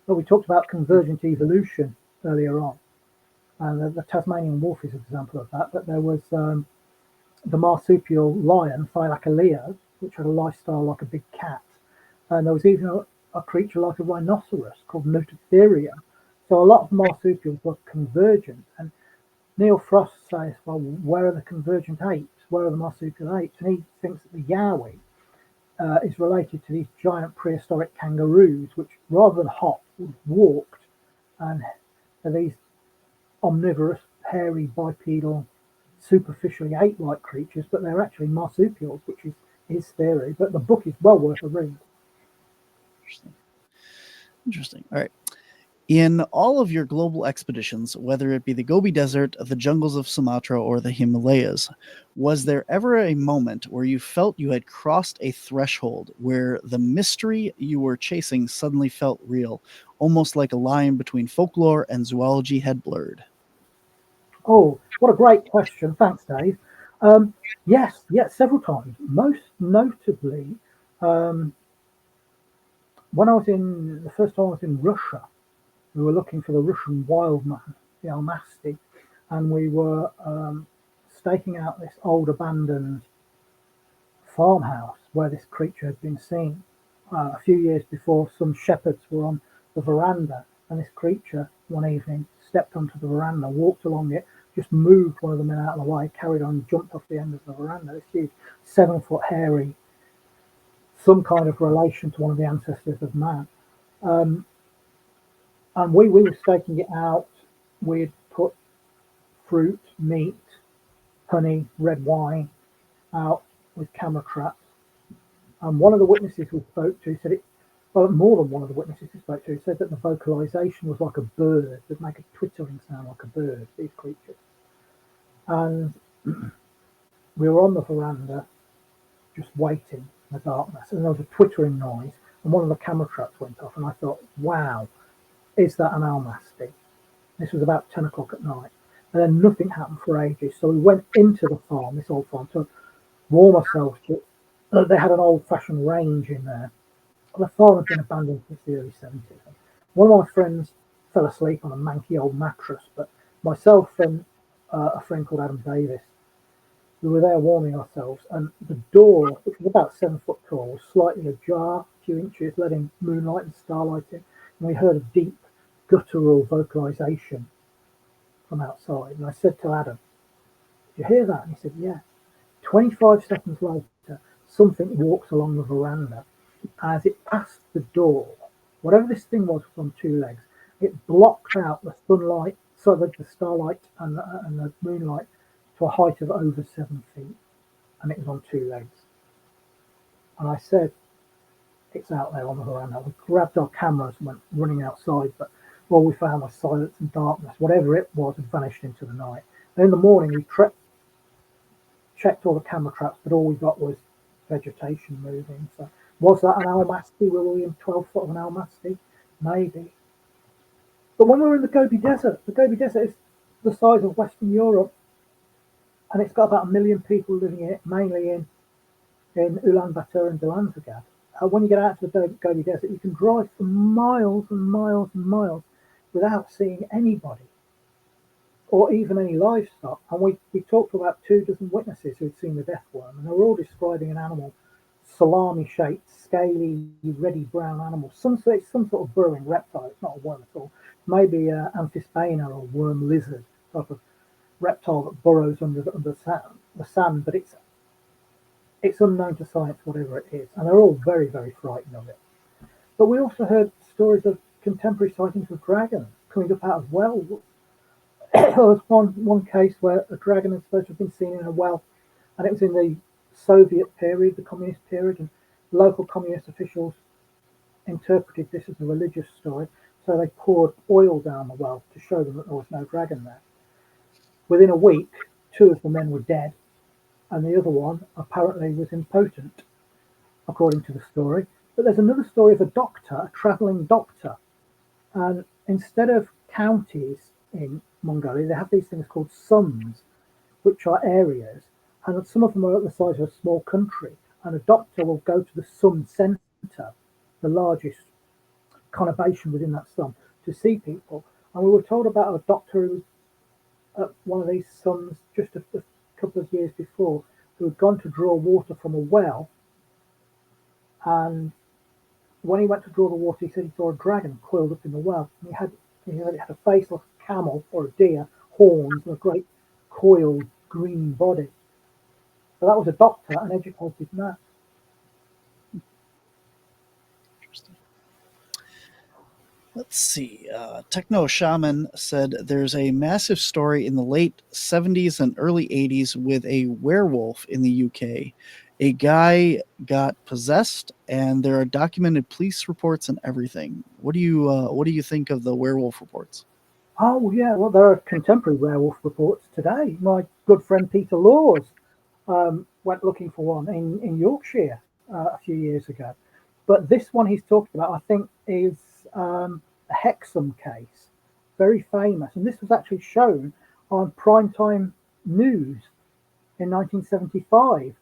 Well, we talked about convergent evolution earlier on, and the Tasmanian wolf is an example of that, but there was the marsupial lion, Thylacoleo, which had a lifestyle like a big cat. And there was even a creature like a rhinoceros called Nototheria. So a lot of marsupials were convergent. And Neil Frost says, well, where are the convergent apes? Where are the marsupial apes? And he thinks that the yowie is related to these giant prehistoric kangaroos, which rather than hop, walked. And are these omnivorous, hairy, bipedal, superficially ape-like creatures, but they're actually marsupials, which is his theory. But the book is well worth a read. Interesting. All right. In all of your global expeditions, whether it be the Gobi Desert, the jungles of Sumatra, or the Himalayas, was there ever a moment where you felt you had crossed a threshold where the mystery you were chasing suddenly felt real, almost like a line between folklore and zoology had blurred? Oh, what a great question. Thanks, Dave. Yes, several times. Most notably, when the first time I was in Russia, we were looking for the Russian wild man, the almasty, and we were staking out this old abandoned farmhouse where this creature had been seen. A few years before, some shepherds were on the veranda, and this creature one evening stepped onto the veranda, walked along it, just moved one of the men out of the way, carried on, jumped off the end of the veranda. This huge 7-foot hairy, some kind of relation to one of the ancestors of man. And we were staking it out. We'd put fruit, meat, honey, red wine out with camera traps. And one of the witnesses we spoke to said more than one of the witnesses we spoke to said that the vocalization was like a bird. They'd make a twittering sound like a bird, these creatures. And we were on the veranda just waiting in the darkness, and there was a twittering noise, and one of the camera traps went off, and I thought, wow, is that an almasty? This was about 10 o'clock at night. And then nothing happened for ages. So we went into the farm, this old farm, to warm ourselves. They had an old-fashioned range in there. The farm had been abandoned since the early 70s. One of my friends fell asleep on a manky old mattress, but myself and a friend called Adam Davis, we were there warming ourselves, and the door, which was about 7 foot tall, was slightly ajar, a few inches, letting moonlight and starlight in. And we heard a deep, guttural vocalization from outside. And I said to Adam, "Did you hear that?" And he said, "Yeah." 25 seconds later, something walks along the veranda. As it passed the door, whatever this thing was on 2 legs, it blocked out the sunlight, so that the starlight and the moonlight, to a height of over 7 feet. And it was on 2 legs. And I said, "It's out there on the veranda." We grabbed our cameras and went running outside, but all we found was silence and darkness. Whatever it was had vanished into the night. And in the morning, we checked all the camera traps, but all we got was vegetation moving. So was that an almasty? Were we in 12 foot of an almasty? Maybe. But when we were in the Gobi Desert is the size of Western Europe, and it's got about 1 million people living in it, mainly in Ulaanbaatar and Dalanzagad. When you get out to the Gobi Desert, you can drive for miles and miles and miles without seeing anybody or even any livestock. And we talked to about 24 witnesses who'd seen the death worm, and they were all describing an animal salami-shaped, scaly, reddy brown animal. It's some sort of burrowing reptile. It's not a worm at all. Maybe an amphisbaena or worm lizard type of reptile that burrows under the sand. But it's unknown to science, whatever it is, and they're all very, very frightened of it. But we also heard stories of contemporary sightings of dragons coming up out of wells. There was one case where a dragon was supposed to have been seen in a well, and it was in the Soviet period, the communist period, and local communist officials interpreted this as a religious story, so they poured oil down the well to show them that there was no dragon there. Within a week, 2 of the men were dead, and the other one apparently was impotent, according to the story. But there's another story of a travelling doctor, and instead of counties in Mongolia, they have these things called sums, which are areas, and some of them are at the size of a small country, and a doctor will go to the sum centre, the largest conurbation within that sum, to see people. And we were told about a doctor who was at one of these sums just a couple of years before, who had gone to draw water from a well, and when he went to draw the water, he said he saw a dragon coiled up in the well. And it had a face like a camel or a deer, horns, and a great coiled green body. So that was a doctor, an educated man. Interesting. Let's see. Techno Shaman said there's a massive story in the late 70s and early 80s with a werewolf in the UK. A guy got possessed, and there are documented police reports and everything. What do you think of the werewolf reports? Oh yeah, well there are contemporary werewolf reports today. My good friend Peter Laws went looking for one in Yorkshire a few years ago. But this one he's talking about, I think, is a Hexham case, very famous. And this was actually shown on primetime news in 1975.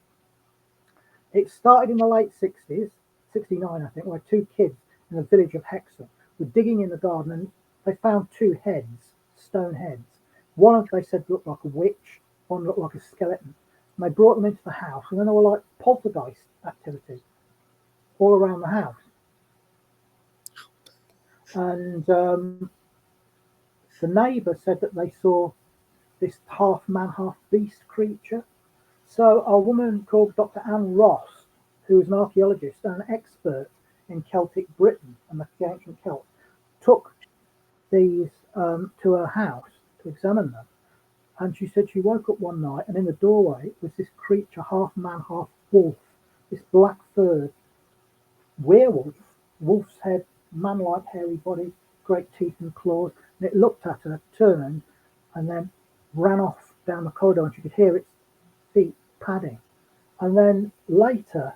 It started in the late 60s, 69, I think, where 2 kids in the village of Hexham were digging in the garden, and they found 2 heads, stone heads. One of them, they said, looked like a witch, one looked like a skeleton. And they brought them into the house, and then there were like poltergeist activity all around the house. And the neighbour said that they saw this half man, half beast creature. So a woman called Dr. Anne Ross, who is an archaeologist and an expert in Celtic Britain and the ancient Celts, took these to her house to examine them. And she said she woke up one night, and in the doorway was this creature, half man, half wolf, this black-furred werewolf, wolf's head, man-like hairy body, great teeth and claws. And it looked at her, turned, and then ran off down the corridor, and she could hear its feet padding. And then later,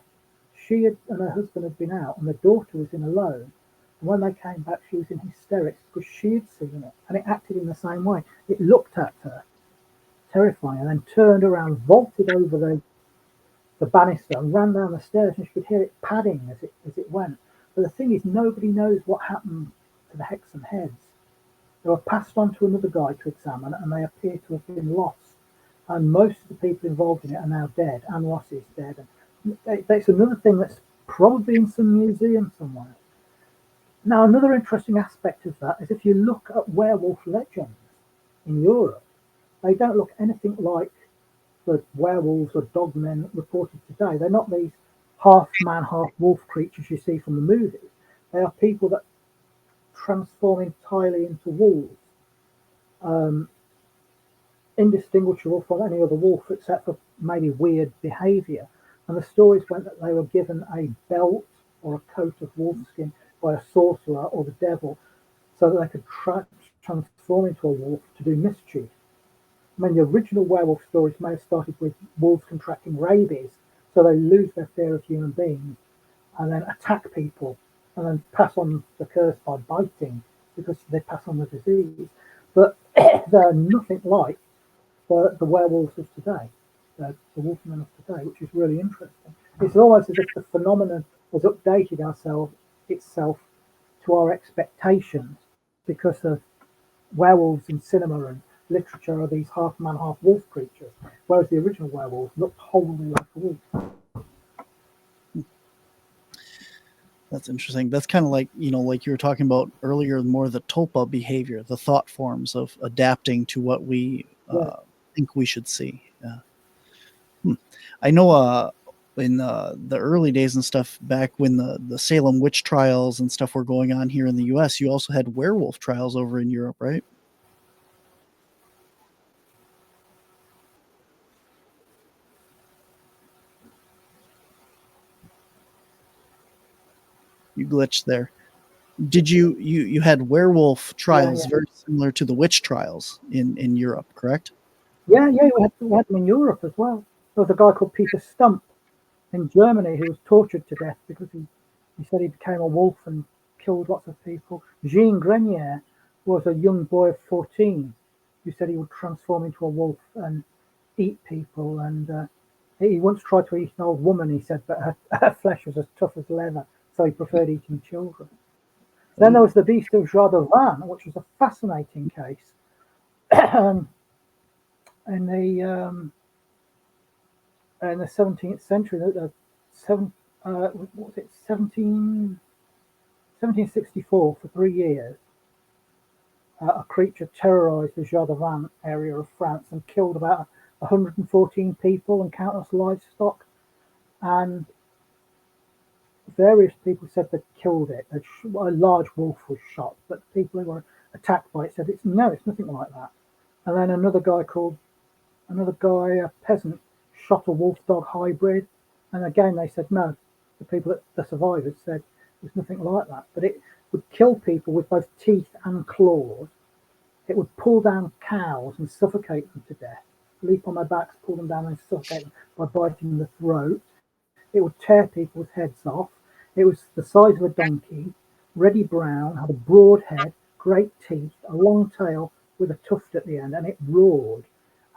she and her husband had been out, and the daughter was in alone. And when they came back, she was in hysterics because she had seen it, and it acted in the same way. It looked at her, terrifying, and then turned around, vaulted over the banister, and ran down the stairs, and she could hear it padding as it went. But the thing is, nobody knows what happened to the Hexham heads. They were passed on to another guy to examine, and they appear to have been lost. And most of the people involved in it are now dead. Anne Ross is dead. And it's another thing that's probably in some museum somewhere. Now, another interesting aspect of that is if you look at werewolf legends in Europe, they don't look anything like the werewolves or dogmen reported today. They're not these half man, half wolf creatures you see from the movies. They are people that transform entirely into wolves. Indistinguishable from any other wolf except for maybe weird behaviour. And the stories went that they were given a belt or a coat of wolfskin by a sorcerer or the devil so that they could transform into a wolf to do mischief. I mean, the original werewolf stories may have started with wolves contracting rabies, so they lose their fear of human beings and then attack people and then pass on the curse by biting because they pass on the disease. But they're nothing like the werewolves of today, the wolfmen of today, which is really interesting. It's almost as if the phenomenon has updated itself to our expectations because of werewolves in cinema and literature are these half man, half wolf creatures, whereas the original werewolves looked wholly like a wolf. That's interesting. That's kind of like, like you were talking about earlier, more the tulpa behavior, the thought forms of adapting to what we Yeah, think we should see. Yeah. I know in the early days and stuff, back when the Salem witch trials and stuff were going on here in the US, you also had werewolf trials over in Europe, right? You glitched there. Did you had werewolf yeah, trials yeah. very similar to the witch trials in Europe, correct? Yeah. We had them in Europe as well. There was a guy called Peter Stump in Germany who was tortured to death because he said he became a wolf and killed lots of people. Jean Grenier was a young boy of 14 who said he would transform into a wolf and eat people. And he once tried to eat an old woman, he said, but her flesh was as tough as leather, so he preferred eating children. Then there was the beast of Jardin, which was a fascinating case. in the in the 17th century, what was it, 1764, for 3 years, a creature terrorized the Jardin area of France and killed about 114 people and countless livestock. And various people said they killed it. A large wolf was shot, but the people who were attacked by it said it's nothing like that. And then a peasant, shot a wolf dog hybrid, and again they said no. The survivors said there's nothing like that. But it would kill people with both teeth and claws. It would pull down cows and suffocate them to death, leap on their backs, pull them down and suffocate them by biting the throat. It would tear people's heads off. It was the size of a donkey, reddy brown, had a broad head, great teeth, a long tail with a tuft at the end, and it roared.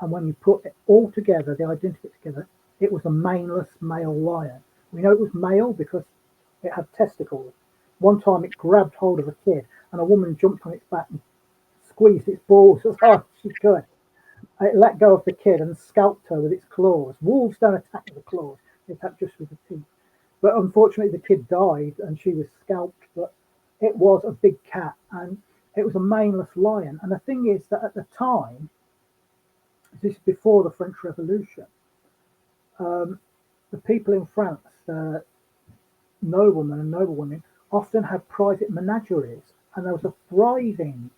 And when you put it all together, they identified it together, it was a maneless male lion. We know it was male because it had testicles. One time it grabbed hold of a kid, and a woman jumped on its back and squeezed its balls as hard as she could. It let go of the kid and scalped her with its claws. Wolves don't attack with the claws, they attack just with the teeth. But unfortunately, the kid died and she was scalped. But it was a big cat and it was a maneless lion. And the thing is that at the time, this is before the French Revolution, the people in France, noblemen and noblewomen, often had private menageries, and there was a thriving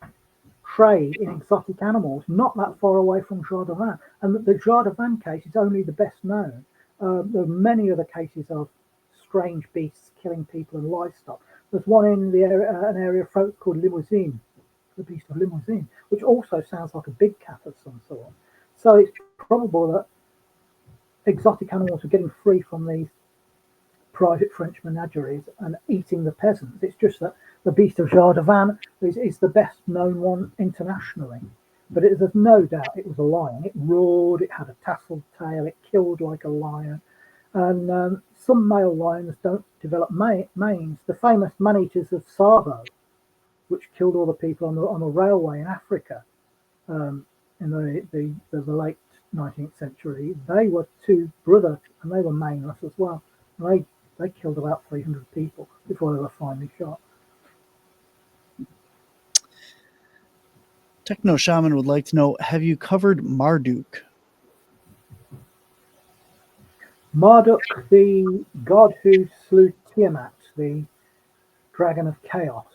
trade in exotic animals not that far away from Jardin. And the Jardin case is only the best known. There are many other cases of strange beasts killing people and livestock. There's one in an area of France called Limousin, the beast of Limousin, which also sounds like a big cat of some sort. So it's probable that exotic animals are getting free from these private French menageries and eating the peasants. It's just that the beast of Jardin is the best known one internationally. But there's no doubt it was a lion. It roared, it had a tasseled tail, it killed like a lion. And some male lions don't develop manes. The famous man-eaters of Savo, which killed all the people on the railway in Africa in the late 19th century, they were two brothers and they were maneless as well. And they killed about 300 people before they were finally shot. Techno Shaman would like to know, have you covered Marduk? Marduk, the god who slew Tiamat, the dragon of chaos.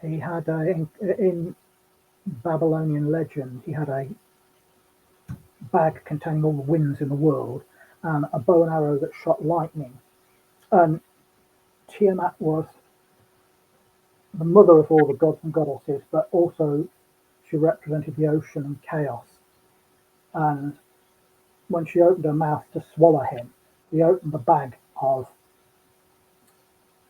He had in Babylonian legend, he had a bag containing all the winds in the world and a bow and arrow that shot lightning. And Tiamat was the mother of all the gods and goddesses, but also she represented the ocean and chaos. And when she opened her mouth to swallow him, he opened the bag of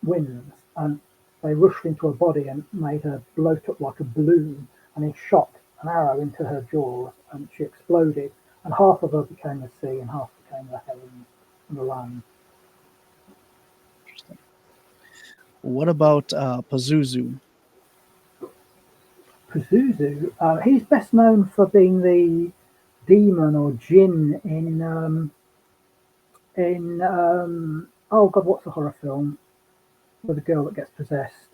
winds and they rushed into her body and made her bloat up like a balloon. And he shot an arrow into her jaws and she exploded. And half of her became the sea and half became the heavens and the land. What about Pazuzu? Pazuzu, he's best known for being the demon or jinn in oh God, what's a horror film with a girl that gets possessed?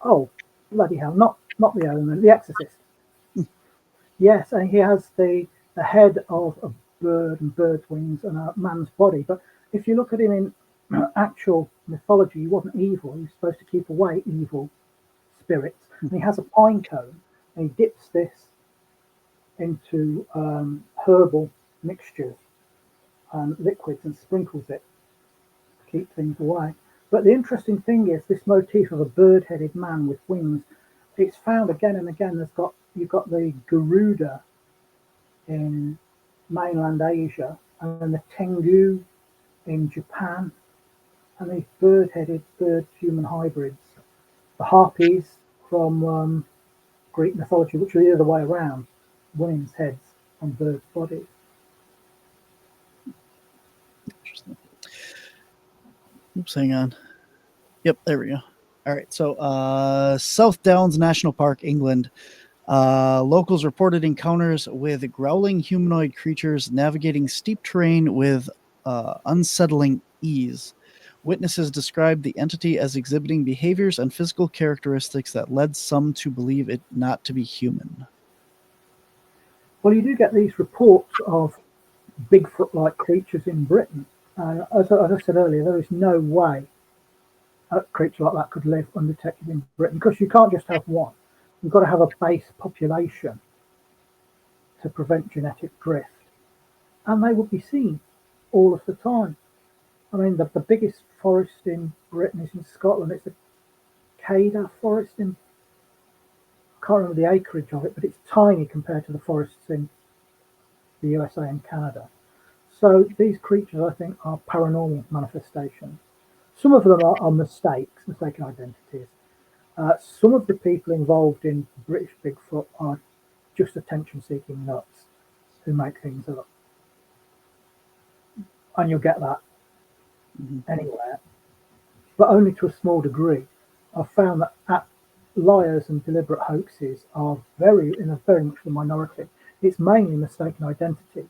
Oh, bloody hell, not The Omen, The Exorcist. Yes, and he has the head of a bird and bird's wings and a man's body. But if you look at him in actual mythology, he wasn't evil. He was supposed to keep away evil spirits. And he has a pine cone, and he dips this into herbal mixtures and liquids and sprinkles it to keep things away. But the interesting thing is this motif of a bird-headed man with wings. It's found again and again. You've got the Garuda in mainland Asia, and then the Tengu in Japan, and these bird-headed bird-human hybrids. The harpies from Greek mythology, which are the other way around, women's heads on birds' bodies. Interesting. Oops, hang on. Yep, there we go. All right, so South Downs National Park, England. Locals reported encounters with growling humanoid creatures navigating steep terrain with unsettling ease. Witnesses described the entity as exhibiting behaviors and physical characteristics that led some to believe it not to be human. Well, you do get these reports of Bigfoot-like creatures in Britain. As I said earlier, there is no way a creature like that could live undetected in Britain, because you can't just have one. You've got to have a base population to prevent genetic drift. And they would be seen all of the time. I mean, the biggest forest in Britain is in Scotland. It's the Cedar forest I can't remember the acreage of it, but it's tiny compared to the forests in the USA and Canada. So these creatures, I think, are paranormal manifestations. Some of them are mistakes, mistaken identities. Some of the people involved in British Bigfoot are just attention-seeking nuts who make things up. And you'll get that anywhere, but only to a small degree. I've found that liars and deliberate hoaxes are very much the minority. It's mainly mistaken identity.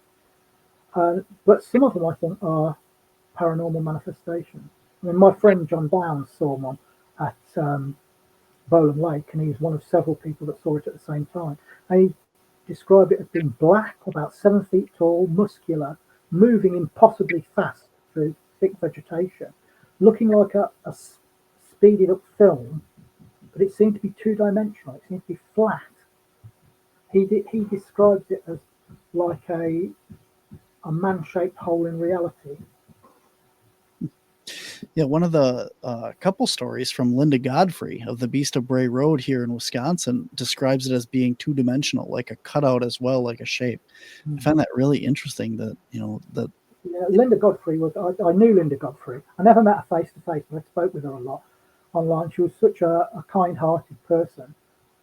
But some of them, I think, are paranormal manifestations. I mean, my friend John Downs saw one at Bowland Lake, and he's one of several people that saw it at the same time. And he described it as being black, about 7 feet tall, muscular, moving impossibly fast through thick vegetation, looking like a speeded up film, but it seemed to be two-dimensional. It seemed to be flat. He described it as like a man-shaped hole in reality. Yeah, one of the couple stories from Linda Godfrey of the Beast of Bray Road here in Wisconsin describes it as being two-dimensional, like a cutout as well, like a shape. I find that really interesting. That Linda Godfrey I knew Linda Godfrey. I never met her face to face, but I spoke with her a lot online. She was such a kind-hearted person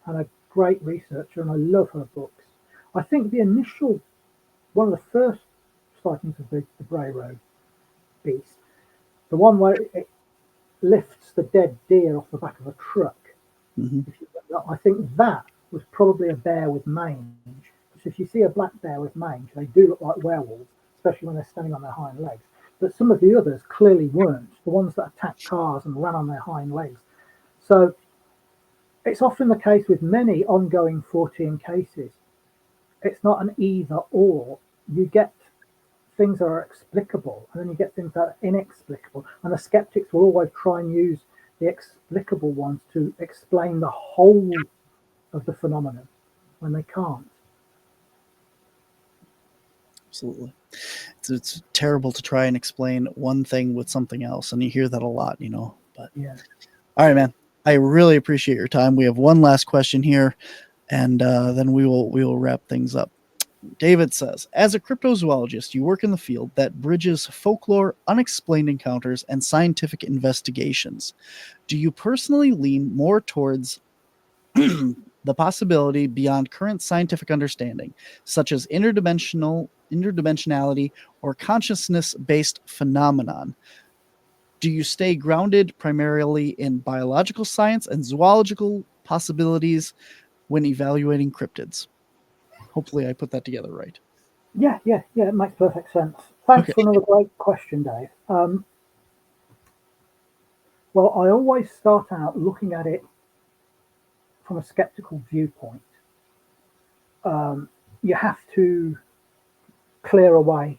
and a great researcher, and I love her books. I think one of the first sightings of the Bray Road beast, the one where it lifts the dead deer off the back of a truck. I think that was probably a bear with mange. Because if you see a black bear with mange, they do look like werewolves, especially when they're standing on their hind legs. But some of the others clearly weren't, the ones that attacked cars and ran on their hind legs. So it's often the case with many ongoing Fortean cases. It's not an either or. You get things that are explicable, and then you get things that are inexplicable. And the skeptics will always try and use the explicable ones to explain the whole of the phenomenon when they can't. Absolutely. It's terrible to try and explain one thing with something else, and you hear that a lot, But yeah. All right, man. I really appreciate your time. We have one last question here, and then we will wrap things up. David says, as a cryptozoologist, you work in the field that bridges folklore, unexplained encounters, and scientific investigations. Do you personally lean more towards the possibility beyond current scientific understanding, such as interdimensionality or consciousness-based phenomenon? Do you stay grounded primarily in biological science and zoological possibilities when evaluating cryptids? Hopefully I put that together right. Yeah, it makes perfect sense. Thanks Okay. for another great question, Dave. Well, I always start out looking at it from a skeptical viewpoint. You have to clear away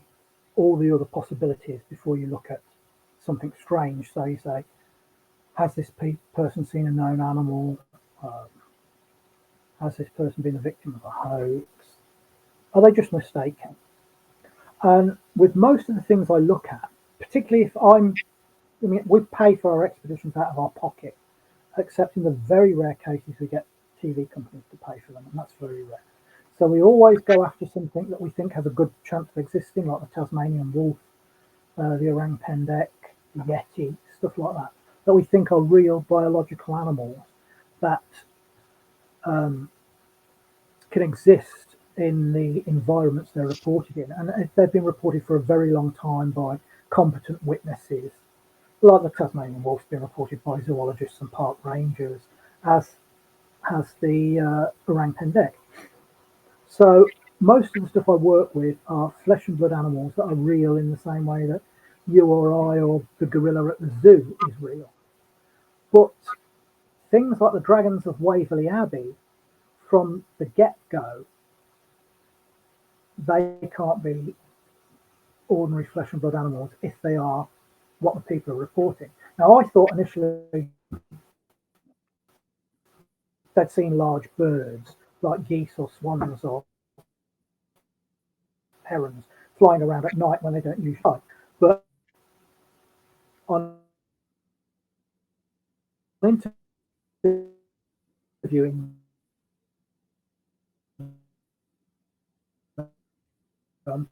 all the other possibilities before you look at something strange. So you say, has this person seen a known animal? Has this person been a victim of a hoax? Are they just mistaken? And with most of the things I look at, particularly if we pay for our expeditions out of our pocket, except in the very rare cases we get TV companies to pay for them, and that's very rare. So we always go after something that we think has a good chance of existing, like the Tasmanian wolf, the orang-pendek, the yeti, stuff like that we think are real biological animals that can exist in the environments they're reported in. And they've been reported for a very long time by competent witnesses, like the Tasmanian wolf's been reported by zoologists and park rangers, as has the orang-pendek. So most of the stuff I work with are flesh and blood animals that are real in the same way that you or I or the gorilla at the zoo is real. But things like the dragons of Waverley Abbey, from the get-go, they can't be ordinary flesh and blood animals if they are what the people are reporting. Now, I thought initially they'd seen large birds like geese or swans or herons flying around at night when they don't usually fly. But on interviewing them,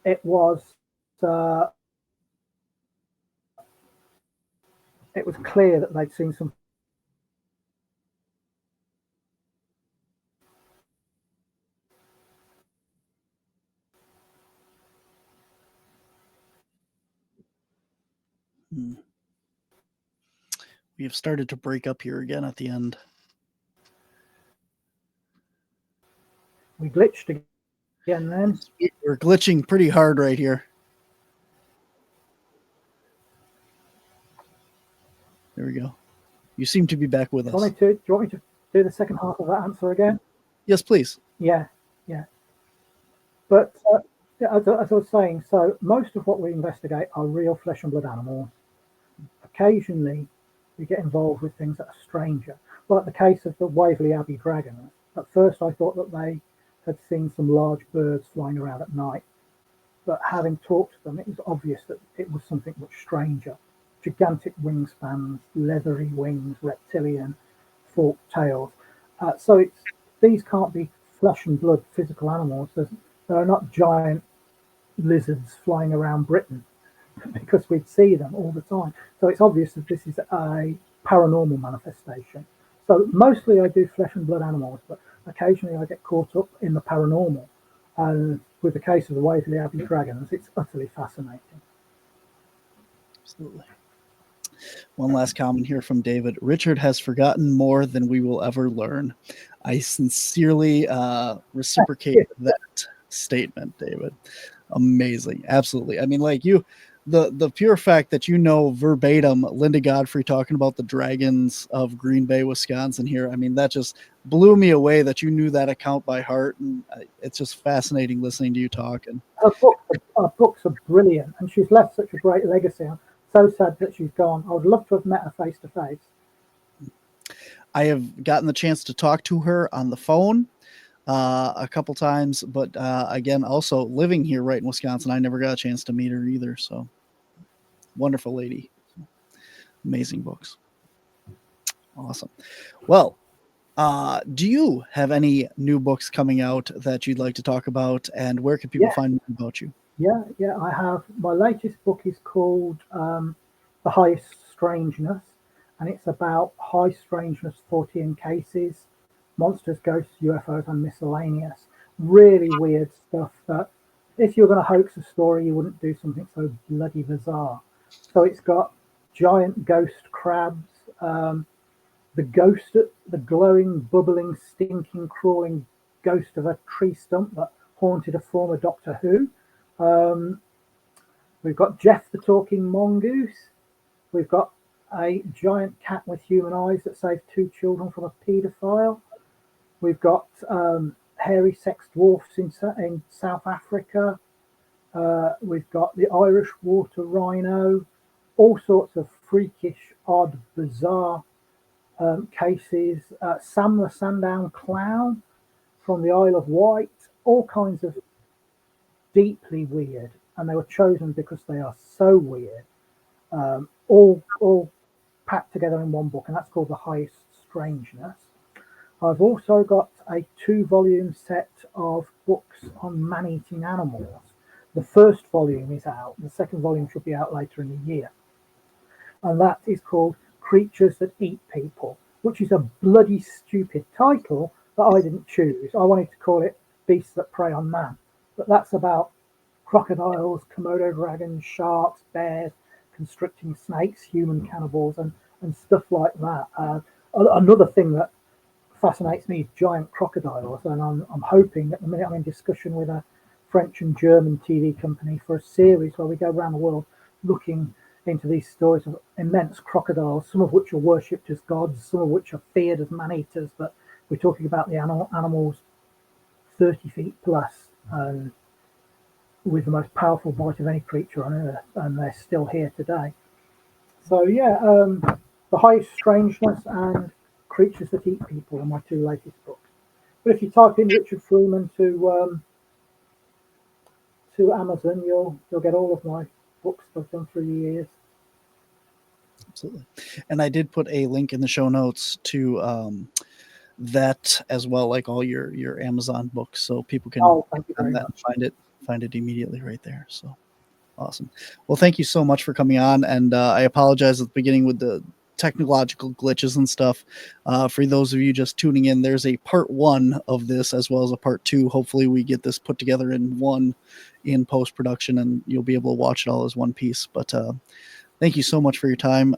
it was clear that they'd seen some. We have started to break up here again at the end. We glitched again then. We're glitching pretty hard right here. There we go. You seem to be back with us. Do you want me to do the second half of that answer again? Yes, please. Yeah. But as I was saying, so most of what we investigate are real flesh and blood animals. Occasionally, we get involved with things that are stranger, like the case of the Waverley Abbey dragons. At first, I thought that they had seen some large birds flying around at night, but having talked to them, it was obvious that it was something much stranger. Gigantic wingspans, leathery wings, reptilian, forked tails. So these can't be flesh and blood physical animals. There are not giant lizards flying around Britain, because we'd see them all the time. So it's obvious that this is a paranormal manifestation. So mostly I do flesh and blood animals, but occasionally I get caught up in the paranormal. And with the case of the Waverley Abbey dragons, it's utterly fascinating. Absolutely. One last comment here from David. Richard has forgotten more than we will ever learn. I sincerely reciprocate that statement, David. Amazing. Absolutely. I mean, like the pure fact that you know verbatim Linda Godfrey talking about the dragons of Green Bay, Wisconsin here. I mean, that just blew me away that you knew that account by heart. And it's just fascinating listening to you talk. And her books are brilliant, and she's left such a great legacy. I'm so sad that she's gone. I would love to have met her face to face. I have gotten the chance to talk to her on the phone a couple times, but again, also living here right in Wisconsin, I never got a chance to meet her either. So wonderful lady. Amazing books. Awesome. Well, do you have any new books coming out that you'd like to talk about, and where can people find more about you? Yeah, I have. My latest book is called The Highest Strangeness, and it's about high strangeness Fortean cases, monsters, ghosts, UFOs, and miscellaneous. Really weird stuff that if you're going to hoax a story, you wouldn't do something so bloody bizarre. So it's got giant ghost crabs, the glowing, bubbling, stinking, crawling ghost of a tree stump that haunted a former Doctor Who. We've got Jeff the Talking Mongoose. We've got a giant cat with human eyes that saved 2 children from a paedophile. We've got hairy sex dwarfs in South Africa. We've got the Irish water rhino. All sorts of freakish, odd, bizarre cases. Sam the Sandown clown from the Isle of Wight. All kinds of deeply weird, and they were chosen because they are so weird. All packed together in one book, and that's called The Highest Strangeness. I've also got a 2-volume set of books on man-eating animals. The first volume is out. The second volume should be out later in the year. And that is called Creatures That Eat People, which is a bloody stupid title that I didn't choose. I wanted to call it Beasts That Prey on Man. But that's about crocodiles, Komodo dragons, sharks, bears, constricting snakes, human cannibals, and stuff like that. Another thing that fascinates me is giant crocodiles, and I'm hoping at the minute I'm in discussion with a French and German TV company for a series where we go around the world looking into these stories of immense crocodiles, some of which are worshipped as gods, some of which are feared as man-eaters, but we're talking about the animals 30 feet plus, and with the most powerful bite of any creature on Earth, and they're still here today. So yeah, The Highest Strangeness and Creatures That Eat People are my 2 latest books. But if you type in Richard Freeman to Amazon, you'll get all of my books that I've done through the years. Absolutely. And I did put a link in the show notes to that as well, like all your Amazon books, so people can Thank you very much. find it immediately right there. So awesome. Well, thank you so much for coming on, and I apologize at the beginning with the technological glitches and stuff. For those of you just tuning in, there's a part 1 of this as well as a part 2. Hopefully we get this put together in one in post-production, and you'll be able to watch it all as one piece. But thank you so much for your time.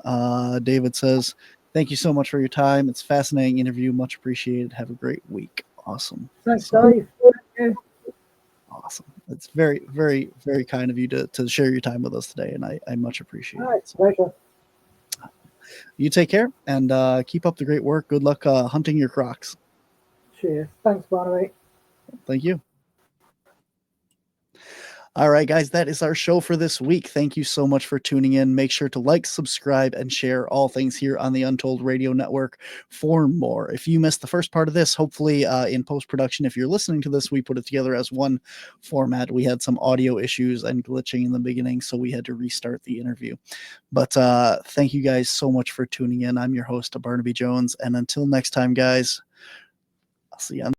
David says, thank you so much for your time. It's a fascinating interview. Much appreciated. Have a great week. Awesome. Thanks, Dave. Awesome. It's very, very, very kind of you to share your time with us today, and I much appreciate it. So, Pleasure. you take care, and keep up the great work. Good luck hunting your crocs. Cheers. Thanks, Barnaby. Thank you. All right, guys, that is our show for this week. Thank you so much for tuning in. Make sure to like, subscribe, and share all things here on the Untold Radio Network for more. If you missed the first part of this, hopefully in post-production, if you're listening to this, we put it together as one format. We had some audio issues and glitching in the beginning, so we had to restart the interview. But thank you guys so much for tuning in. I'm your host, Barnaby Jones, and until next time, guys, I'll see you on